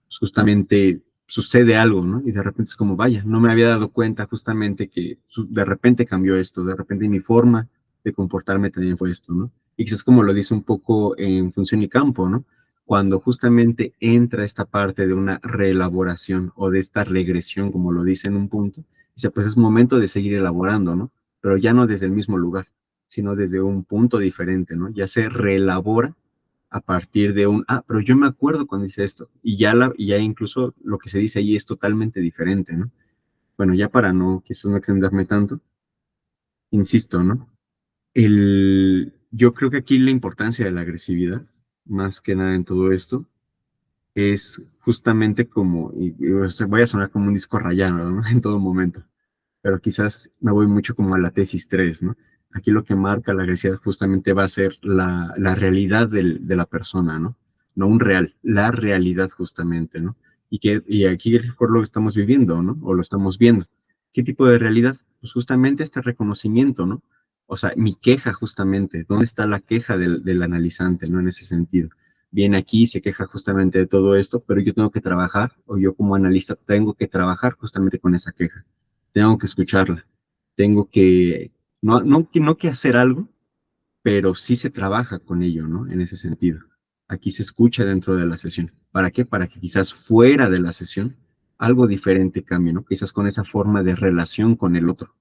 pues justamente sucede algo, ¿no? Y de repente es como, vaya, no me había dado cuenta justamente que de repente cambió esto, de repente mi forma de comportarme también fue esto, ¿no? Y quizás como lo dice un poco en Función y Campo, ¿no? Cuando justamente entra esta parte de una reelaboración o de esta regresión, como lo dice en un punto, dice, pues es momento de seguir elaborando, ¿no? Pero ya no desde el mismo lugar, sino desde un punto diferente, ¿no? Ya se reelabora a partir de pero yo me acuerdo cuando hice esto, y ya incluso lo que se dice ahí es totalmente diferente, ¿no? Bueno, ya para quizás no extenderme tanto, insisto, ¿no? Yo creo que aquí la importancia de la agresividad, más que nada en todo esto, es justamente como, o sea, voy a sonar como un disco rayado, ¿no? En todo momento, pero quizás me voy mucho como a la tesis 3, ¿no? Aquí lo que marca la agresividad justamente va a ser la realidad de la persona, ¿no? No un real, la realidad justamente, ¿no? Y aquí por lo que estamos viviendo, ¿no? O lo estamos viendo. ¿Qué tipo de realidad? Pues justamente este reconocimiento, ¿no? O sea, mi queja justamente, ¿dónde está la queja del analizante, ¿no? En ese sentido. Viene aquí, se queja justamente de todo esto, pero yo tengo que trabajar, o yo como analista tengo que trabajar justamente con esa queja, tengo que escucharla, tengo que, no que hacer algo, pero sí se trabaja con ello, ¿no? En ese sentido. Aquí se escucha dentro de la sesión. ¿Para qué? Para que quizás fuera de la sesión algo diferente cambie, ¿no? Quizás con esa forma de relación con el otro,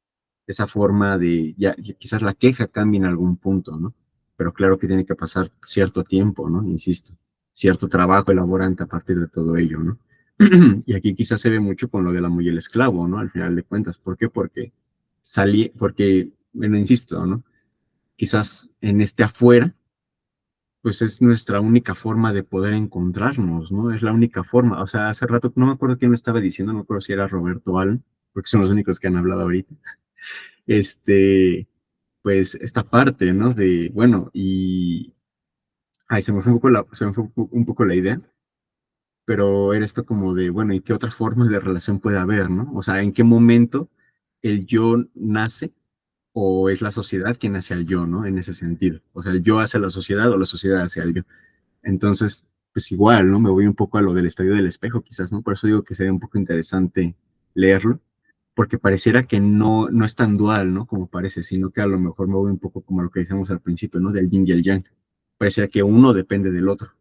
esa forma de, quizás la queja cambie en algún punto, ¿no? Pero claro que tiene que pasar cierto tiempo, ¿no? Insisto, cierto trabajo elaborante a partir de todo ello, ¿no? Y aquí quizás se ve mucho con lo del amo y el esclavo, ¿no? Al final de cuentas. ¿Por qué? Porque, bueno, insisto, ¿no? Quizás en este afuera, pues es nuestra única forma de poder encontrarnos, ¿no? Es la única forma. O sea, hace rato, no me acuerdo quién lo estaba diciendo, no me acuerdo si era Roberto o Alan, porque son los únicos que han hablado ahorita. Este, pues esta parte, ¿no? De, bueno, ay, se me fue un poco la idea, pero era esto como de, bueno, ¿y qué otra forma de relación puede haber, ¿no? O sea, ¿en qué momento el yo nace o es la sociedad quien hace al yo, ¿no? En ese sentido. O sea, el yo hace a la sociedad o la sociedad hace al yo. Entonces, pues igual, ¿no? Me voy un poco a lo del estadio del espejo, quizás, ¿no? Por eso digo que sería un poco interesante leerlo, porque pareciera que no es tan dual, ¿no? Como parece, sino que a lo mejor me voy un poco como lo que decíamos al principio, ¿no? Del yin y el yang. Pareciera que uno depende del otro.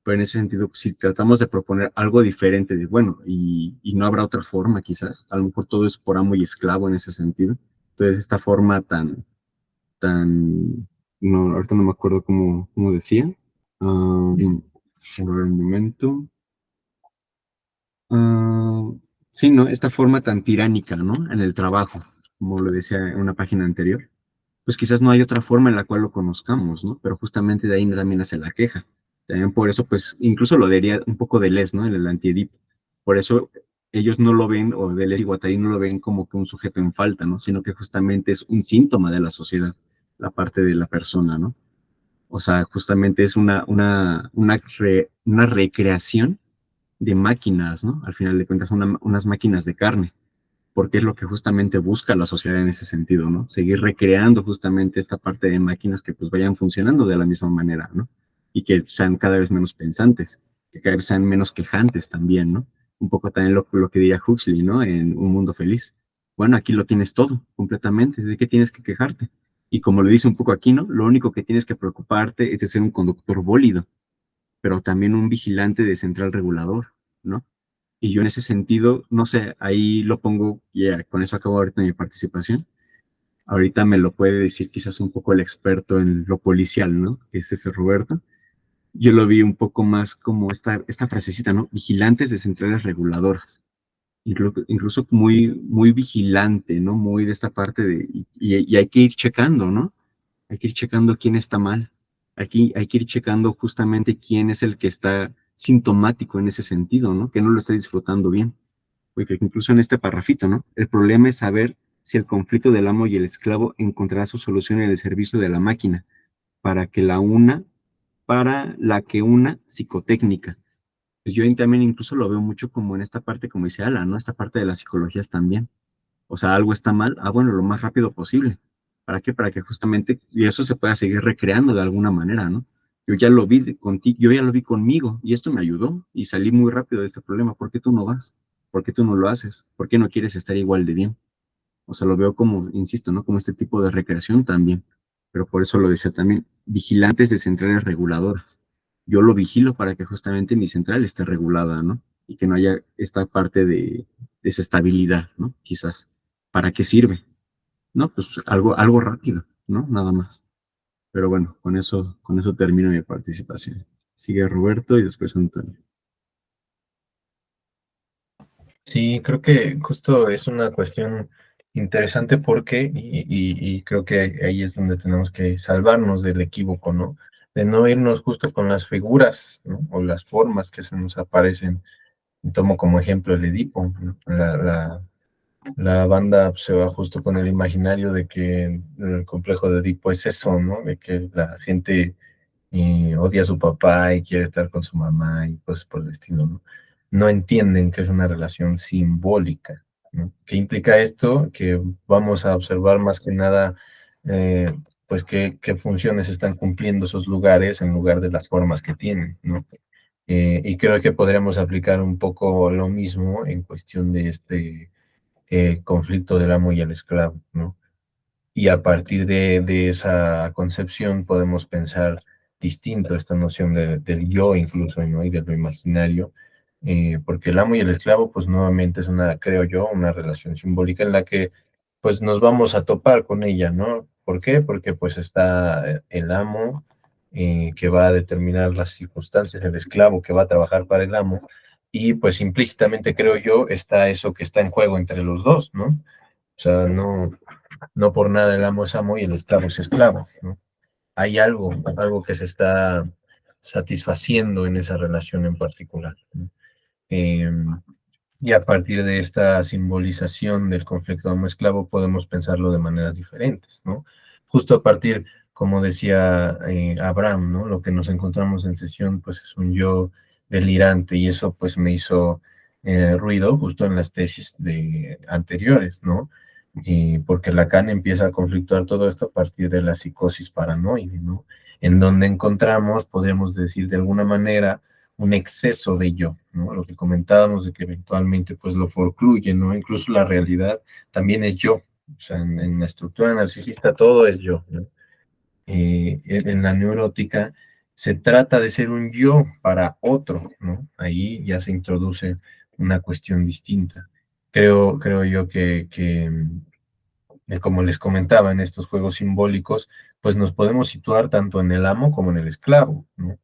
Pero en ese sentido, si tratamos de proponer algo diferente, de bueno, y no habrá otra forma, quizás, a lo mejor todo es por amo y esclavo en ese sentido. Entonces, esta forma tan, no, ahorita no me acuerdo cómo decía. A ver, un momento. Ah, sí, ¿no? Esta forma tan tiránica, ¿no? En el trabajo, como lo decía en una página anterior, pues quizás no hay otra forma en la cual lo conozcamos, ¿no? Pero justamente de ahí también nace la queja. También por eso, pues, incluso lo diría un poco Deleuze, ¿no? En el anti-Edip. Por eso ellos no lo ven, o Deleuze y Guattari no lo ven como que un sujeto en falta, ¿no? Sino que justamente es un síntoma de la sociedad, la parte de la persona, ¿no? O sea, justamente es una recreación de máquinas, ¿no? Al final de cuentas, unas máquinas de carne, porque es lo que justamente busca la sociedad en ese sentido, ¿no? Seguir recreando justamente esta parte de máquinas que pues vayan funcionando de la misma manera, ¿no? Y que sean cada vez menos pensantes, que cada vez sean menos quejantes también, ¿no? Un poco también lo que diría Huxley, ¿no? En Un Mundo Feliz. Bueno, aquí lo tienes todo, completamente. ¿De qué tienes que quejarte? Y como lo dice un poco aquí, ¿no? Lo único que tienes que preocuparte es de ser un conductor bólido, pero también un vigilante de central regulador, ¿no? Y yo en ese sentido, no sé, ahí lo pongo, ya con eso acabo ahorita mi participación. Ahorita me lo puede decir quizás un poco el experto en lo policial, ¿no? Que es ese Roberto. Yo lo vi un poco más como esta frasecita, ¿no? Vigilantes de centrales reguladoras. incluso muy, muy vigilante, ¿no? Muy de esta parte y hay que ir checando, ¿no? Hay que ir checando quién está mal. Aquí hay que ir checando justamente quién es el que está sintomático en ese sentido, ¿no? Que no lo está disfrutando bien. Porque incluso en este parrafito, ¿no? El problema es saber si el conflicto del amo y el esclavo encontrará su solución en el servicio de la máquina, para que la una, para la que una psicotécnica. Pues yo también incluso lo veo mucho como en esta parte, como dice Ala, ¿no? Esta parte de las psicologías también. O sea, algo está mal, bueno, lo más rápido posible. ¿Para qué? Para que justamente, y eso se pueda seguir recreando de alguna manera, ¿no? Yo ya lo vi contigo, yo ya lo vi conmigo, y esto me ayudó, y salí muy rápido de este problema. ¿Por qué tú no vas? ¿Por qué tú no lo haces? ¿Por qué no quieres estar igual de bien? O sea, lo veo como, insisto, ¿no? Como este tipo de recreación también. Pero por eso lo decía también, vigilantes de centrales reguladoras. Yo lo vigilo para que justamente mi central esté regulada, ¿no? Y que no haya esta parte de desestabilidad, ¿no? Quizás. ¿Para qué sirve? No, pues algo rápido, ¿no? Nada más. Pero bueno, con eso termino mi participación. Sigue Roberto y después Antonio. Sí, creo que justo es una cuestión interesante porque, y creo que ahí es donde tenemos que salvarnos del equívoco, ¿no? De no irnos justo con las figuras, ¿no? O las formas que se nos aparecen. Tomo como ejemplo el Edipo, ¿no? La banda se va justo con el imaginario de que el complejo de Edipo es eso, ¿no? De que la gente odia a su papá y quiere estar con su mamá y cosas por el estilo, ¿no? No entienden que es una relación simbólica, ¿no? ¿Qué implica esto? Que vamos a observar más que nada, pues, qué funciones están cumpliendo esos lugares en lugar de las formas que tienen, ¿no? Y creo que podríamos aplicar un poco lo mismo en cuestión de este conflicto del amo y el esclavo, ¿no? Y a partir de esa concepción podemos pensar distinto esta noción del yo incluso, ¿no? Y de lo imaginario, porque el amo y el esclavo, pues nuevamente es una, creo yo, una relación simbólica en la que pues nos vamos a topar con ella, ¿no? ¿Por qué? Porque pues está el amo que va a determinar las circunstancias, el esclavo que va a trabajar para el amo, y pues implícitamente creo yo está eso que está en juego entre los dos, ¿no? O sea, no por nada el amo es amo y el esclavo es esclavo, ¿no? Hay algo que se está satisfaciendo en esa relación en particular, ¿no? Eh, y a partir de esta simbolización del conflicto amo-esclavo podemos pensarlo de maneras diferentes, ¿no? Justo a partir, como decía Abraham, ¿no? Lo que nos encontramos en sesión, pues es un yo delirante y eso pues me hizo ruido justo en las tesis anteriores, ¿no? Porque Lacan empieza a conflictuar todo esto a partir de la psicosis paranoide, ¿no? En donde encontramos, podríamos decir de alguna manera, un exceso de yo, ¿no? Lo que comentábamos de que eventualmente pues lo forcluye, ¿no? Incluso la realidad también es yo, o sea, en la estructura narcisista todo es yo, ¿no? En la neurótica se trata de ser un yo para otro, ¿no? Ahí ya se introduce una cuestión distinta. Creo yo como les comentaba, en estos juegos simbólicos, pues nos podemos situar tanto en el amo como en el esclavo, ¿no?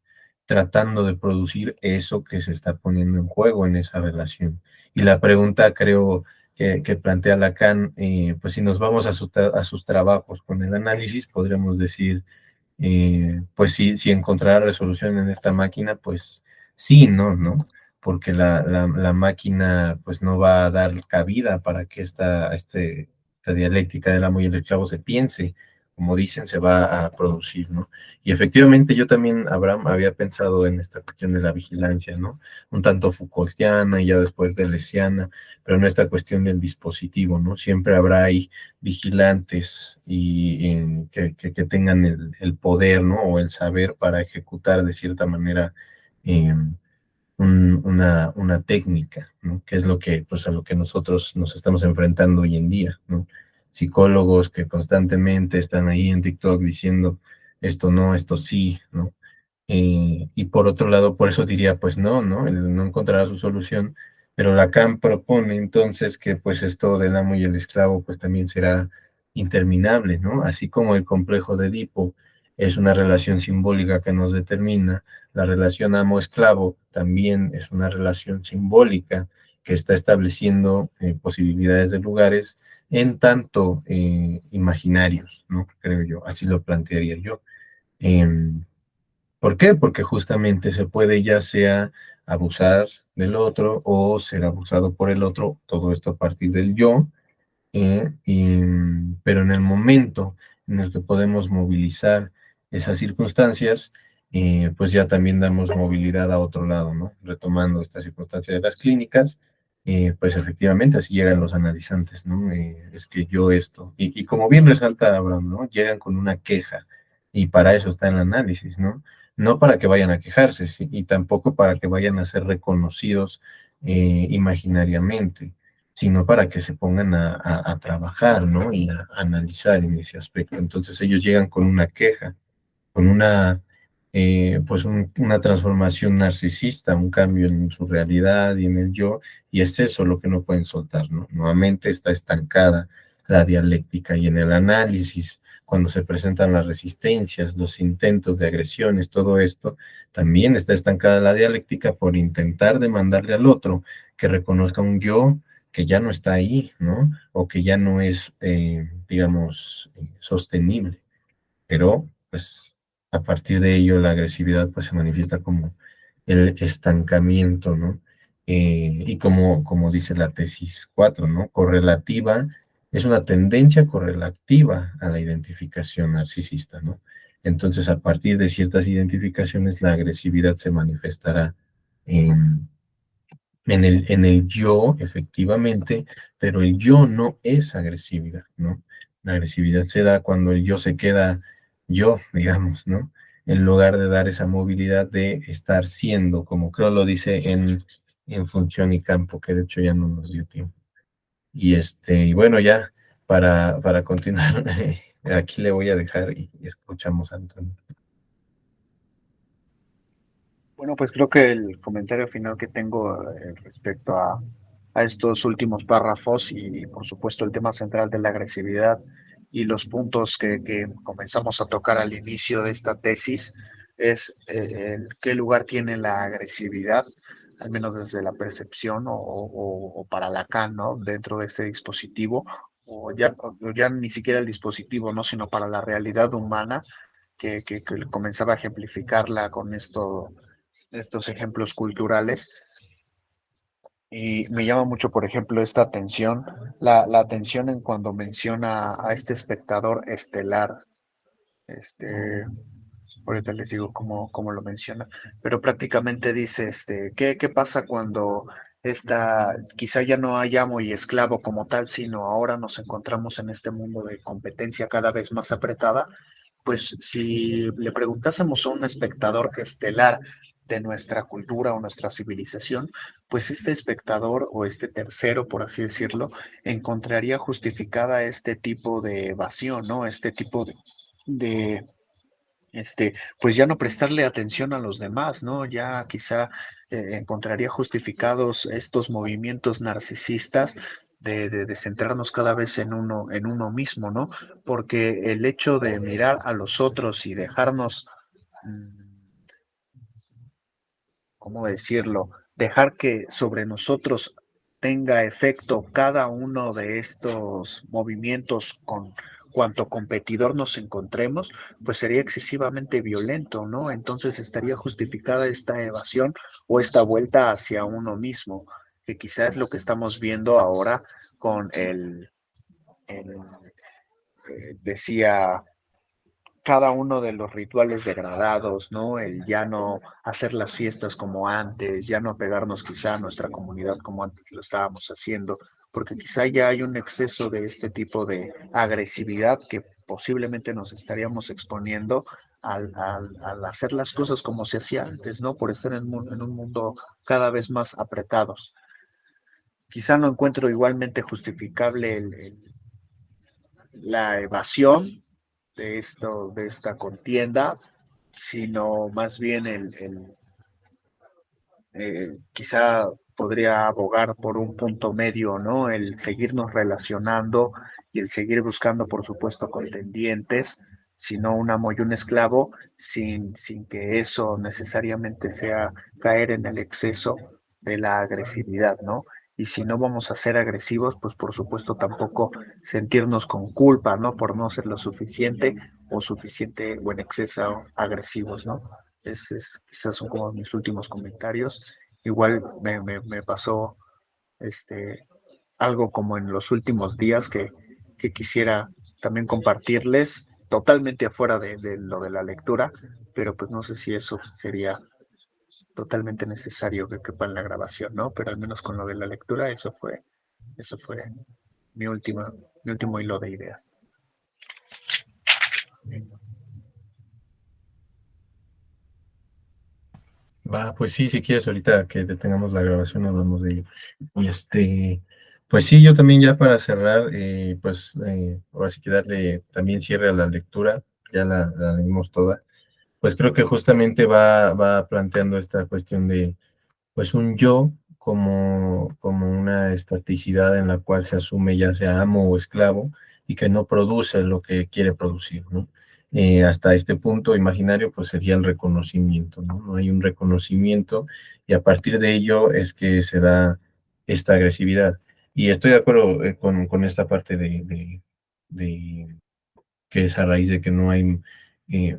Tratando de producir eso que se está poniendo en juego en esa relación. Y la pregunta, creo, que plantea Lacan, pues si nos vamos a sus trabajos con el análisis, podríamos decir, pues si encontrará resolución en esta máquina, pues sí, ¿no? Porque la máquina pues no va a dar cabida para que esta dialéctica del amo y el esclavo se piense, como dicen, se va a producir, ¿no? Y efectivamente yo también, Abraham, había pensado en esta cuestión de la vigilancia, ¿no? Un tanto Foucaultiana y ya después deleuziana, pero en esta cuestión del dispositivo, ¿no? Siempre habrá ahí vigilantes que tengan el poder, ¿no? O el saber para ejecutar de cierta manera eh, una técnica, ¿no? Que es lo que, pues, a lo que nosotros nos estamos enfrentando hoy en día, ¿no? Psicólogos que constantemente están ahí en TikTok diciendo esto no, esto sí, ¿no? Y por otro lado, por eso diría, pues no, él no encontrará su solución, pero Lacan propone entonces que pues esto del amo y el esclavo pues también será interminable, ¿no? Así como el complejo de Edipo es una relación simbólica que nos determina, la relación amo-esclavo también es una relación simbólica que está estableciendo posibilidades de lugares en tanto imaginarios, ¿no? Creo yo, así lo plantearía yo. ¿Por qué? Porque justamente se puede ya sea abusar del otro o ser abusado por el otro, todo esto a partir del yo, pero en el momento en el que podemos movilizar esas circunstancias, pues ya también damos movilidad a otro lado, ¿no? Retomando esta circunstancia de las clínicas, pues efectivamente así llegan los analizantes, ¿no? Es que yo esto, y como bien resalta Abraham, ¿no? Llegan con una queja, y para eso está el análisis, ¿no? No para que vayan a quejarse, ¿sí? Y tampoco para que vayan a ser reconocidos imaginariamente, sino para que se pongan a trabajar, ¿no? Y a analizar en ese aspecto. Entonces ellos llegan con una queja, con una transformación narcisista, un cambio en su realidad y en el yo, y es eso lo que no pueden soltar, ¿no? Nuevamente está estancada la dialéctica y en el análisis, cuando se presentan las resistencias, los intentos de agresiones, todo esto, también está estancada la dialéctica por intentar demandarle al otro que reconozca un yo que ya no está ahí, ¿no? O que ya no es, digamos, sostenible. Pero, pues, a partir de ello, la agresividad, pues, se manifiesta como el estancamiento, ¿no? Y como dice la tesis 4, ¿no? Correlativa, es una tendencia correlativa a la identificación narcisista, ¿no? Entonces, a partir de ciertas identificaciones, la agresividad se manifestará en en el yo, efectivamente, pero el yo no es agresividad, ¿no? La agresividad se da cuando el yo se queda yo, digamos, ¿no? En lugar de dar esa movilidad de estar siendo, como creo lo dice en Función y Campo, que de hecho ya no nos dio tiempo. Y bueno, ya para continuar, aquí le voy a dejar y escuchamos a Antonio. Bueno, pues creo que el comentario final que tengo respecto a estos últimos párrafos y por supuesto el tema central de la agresividad y los puntos que comenzamos a tocar al inicio de esta tesis es qué lugar tiene la agresividad, al menos desde la percepción o para Lacan, ¿no? Dentro de este dispositivo, o ya ni siquiera el dispositivo, ¿no? Sino para la realidad humana que comenzaba a ejemplificarla con estos ejemplos culturales. Y me llama mucho, por ejemplo, esta atención, la atención en cuando menciona a este espectador estelar, este, ahorita les digo cómo lo menciona, pero prácticamente dice, ¿qué pasa cuando quizá ya no hay amo y esclavo como tal, sino ahora nos encontramos en este mundo de competencia cada vez más apretada? Pues si le preguntásemos a un espectador estelar de nuestra cultura o nuestra civilización, pues este espectador o este tercero, por así decirlo, encontraría justificada este tipo de evasión, ¿no? Este tipo de pues ya no prestarle atención a los demás, ¿no? Ya quizá encontraría justificados estos movimientos narcisistas de centrarnos cada vez en uno mismo, ¿no? Porque el hecho de mirar a los otros y dejarnos, mm, ¿cómo decirlo? Dejar que sobre nosotros tenga efecto cada uno de estos movimientos con cuanto competidor nos encontremos, pues sería excesivamente violento, ¿no? Entonces estaría justificada esta evasión o esta vuelta hacia uno mismo, que quizás es lo que estamos viendo ahora con decía cada uno de los rituales degradados, ¿no? El ya no hacer las fiestas como antes, ya no pegarnos quizá a nuestra comunidad como antes lo estábamos haciendo, porque quizá ya hay un exceso de este tipo de agresividad que posiblemente nos estaríamos exponiendo al hacer las cosas como se hacía antes, ¿no? Por estar en un mundo cada vez más apretados. Quizá no encuentro igualmente justificable la evasión de esta contienda, sino más bien quizá podría abogar por un punto medio, ¿no? El seguirnos relacionando y el seguir buscando, por supuesto, contendientes, sino un amo y un esclavo, sin que eso necesariamente sea caer en el exceso de la agresividad, ¿no? Y si no vamos a ser agresivos, pues por supuesto tampoco sentirnos con culpa, ¿no? Por no ser lo suficiente o en exceso agresivos, ¿no? Quizás son como mis últimos comentarios. Igual me pasó algo como en los últimos días que quisiera también compartirles, totalmente afuera de lo de la lectura, pero pues no sé si eso sería totalmente necesario que quepa en la grabación, ¿no? Pero al menos con lo de la lectura, eso fue mi último hilo de ideas. Va, pues sí, si quieres, ahorita que detengamos la grabación, hablamos de ello. Y pues sí, yo también ya para cerrar, ahora sí que darle también cierre a la lectura, ya la leímos toda, pues creo que justamente va planteando esta cuestión de, pues un yo como una estaticidad en la cual se asume ya sea amo o esclavo y que no produce lo que quiere producir, ¿no? Hasta este punto imaginario, pues sería el reconocimiento, ¿no? No hay un reconocimiento y a partir de ello es que se da esta agresividad. Y estoy de acuerdo con esta parte de que es a raíz de que no hay,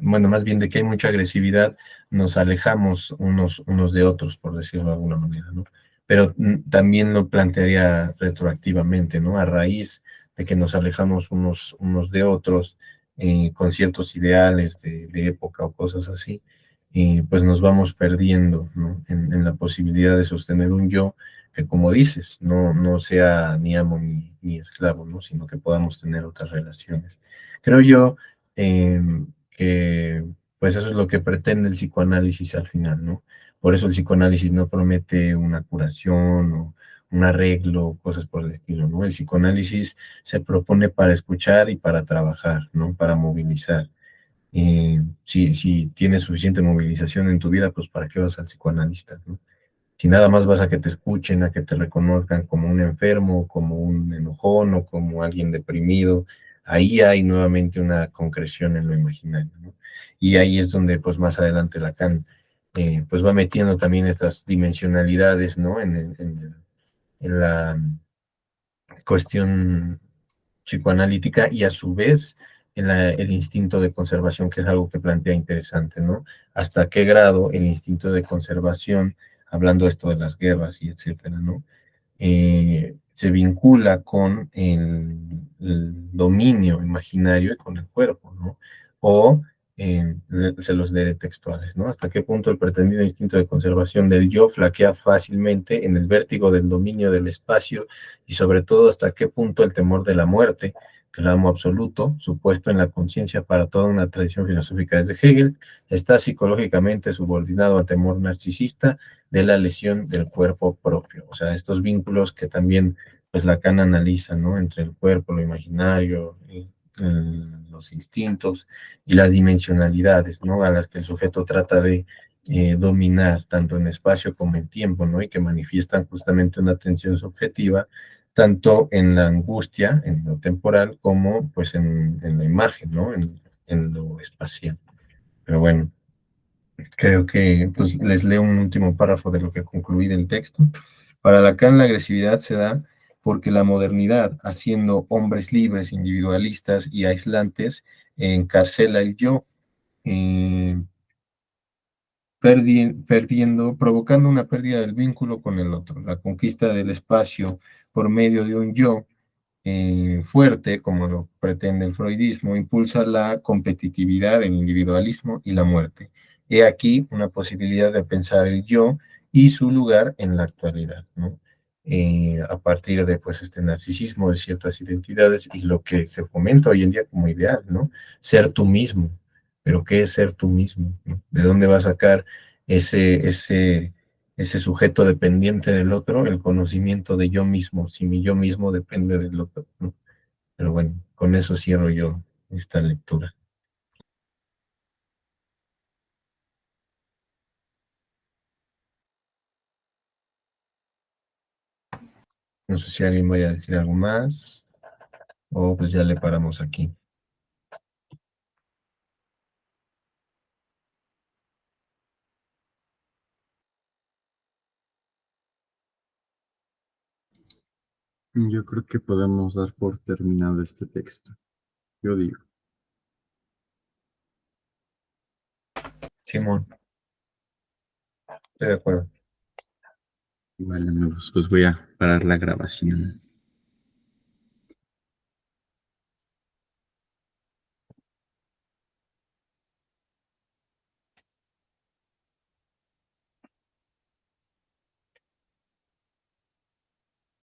bueno, más bien de que hay mucha agresividad, nos alejamos unos de otros, por decirlo de alguna manera, ¿no? Pero también lo plantearía retroactivamente, ¿no? A raíz de que nos alejamos unos de otros con ciertos ideales de época o cosas así, pues nos vamos perdiendo, ¿no? En la posibilidad de sostener un yo que, como dices, no sea ni amo ni esclavo, ¿no? Sino que podamos tener otras relaciones. Creo yo eh, que pues eso es lo que pretende el psicoanálisis al final, ¿no? Por eso el psicoanálisis no promete una curación o un arreglo, cosas por el estilo, ¿no? El psicoanálisis se propone para escuchar y para trabajar, ¿no? Para movilizar. Si tienes suficiente movilización en tu vida, pues ¿para qué vas al psicoanalista, ¿no? Si nada más vas a que te escuchen, a que te reconozcan como un enfermo, como un enojón o como alguien deprimido, ahí hay nuevamente una concreción en lo imaginario, ¿no? Y ahí es donde, pues más adelante Lacan, pues va metiendo también estas dimensionalidades, ¿no? En la cuestión psicoanalítica y a su vez el instinto de conservación, que es algo que plantea interesante, ¿no? Hasta qué grado el instinto de conservación, hablando esto de las guerras y etcétera, ¿no? Se vincula con el dominio imaginario y con el cuerpo, ¿no? O se los lee textuales, ¿no? Hasta qué punto el pretendido instinto de conservación del yo flaquea fácilmente en el vértigo del dominio del espacio y sobre todo hasta qué punto el temor de la muerte, el amo absoluto, supuesto en la conciencia para toda una tradición filosófica desde Hegel, está psicológicamente subordinado al temor narcisista de la lesión del cuerpo propio. O sea, estos vínculos que también pues Lacan analiza, ¿no? Entre el cuerpo, lo imaginario, los instintos y las dimensionalidades, ¿no? A las que el sujeto trata de dominar tanto en espacio como en tiempo, ¿no? Y que manifiestan justamente una tensión subjetiva, tanto en la angustia, en lo temporal, como pues en la imagen, ¿no? En lo espacial. Pero bueno, creo que pues, les leo un último párrafo de lo que concluí del texto. Para Lacan, la agresividad se da porque la modernidad, haciendo hombres libres, individualistas y aislantes, encarcela el yo, eh, provocando una pérdida del vínculo con el otro. La conquista del espacio por medio de un yo fuerte, como lo pretende el freudismo, impulsa la competitividad, el individualismo y la muerte. He aquí una posibilidad de pensar el yo y su lugar en la actualidad, ¿no? A partir de pues este narcisismo de ciertas identidades y lo que se fomenta hoy en día como ideal, ¿no? Ser tú mismo. Pero ¿qué es ser tú mismo? ¿No? ¿De dónde va a sacar ese sujeto dependiente del otro, el conocimiento de yo mismo, si mi yo mismo depende del otro, ¿no? Pero bueno, con eso cierro yo esta lectura. No sé si alguien vaya a decir algo más o pues ya le paramos aquí. Yo creo que podemos dar por terminado este texto. Yo digo. Simón, estoy de acuerdo. Vale, amigos, pues voy a parar la grabación.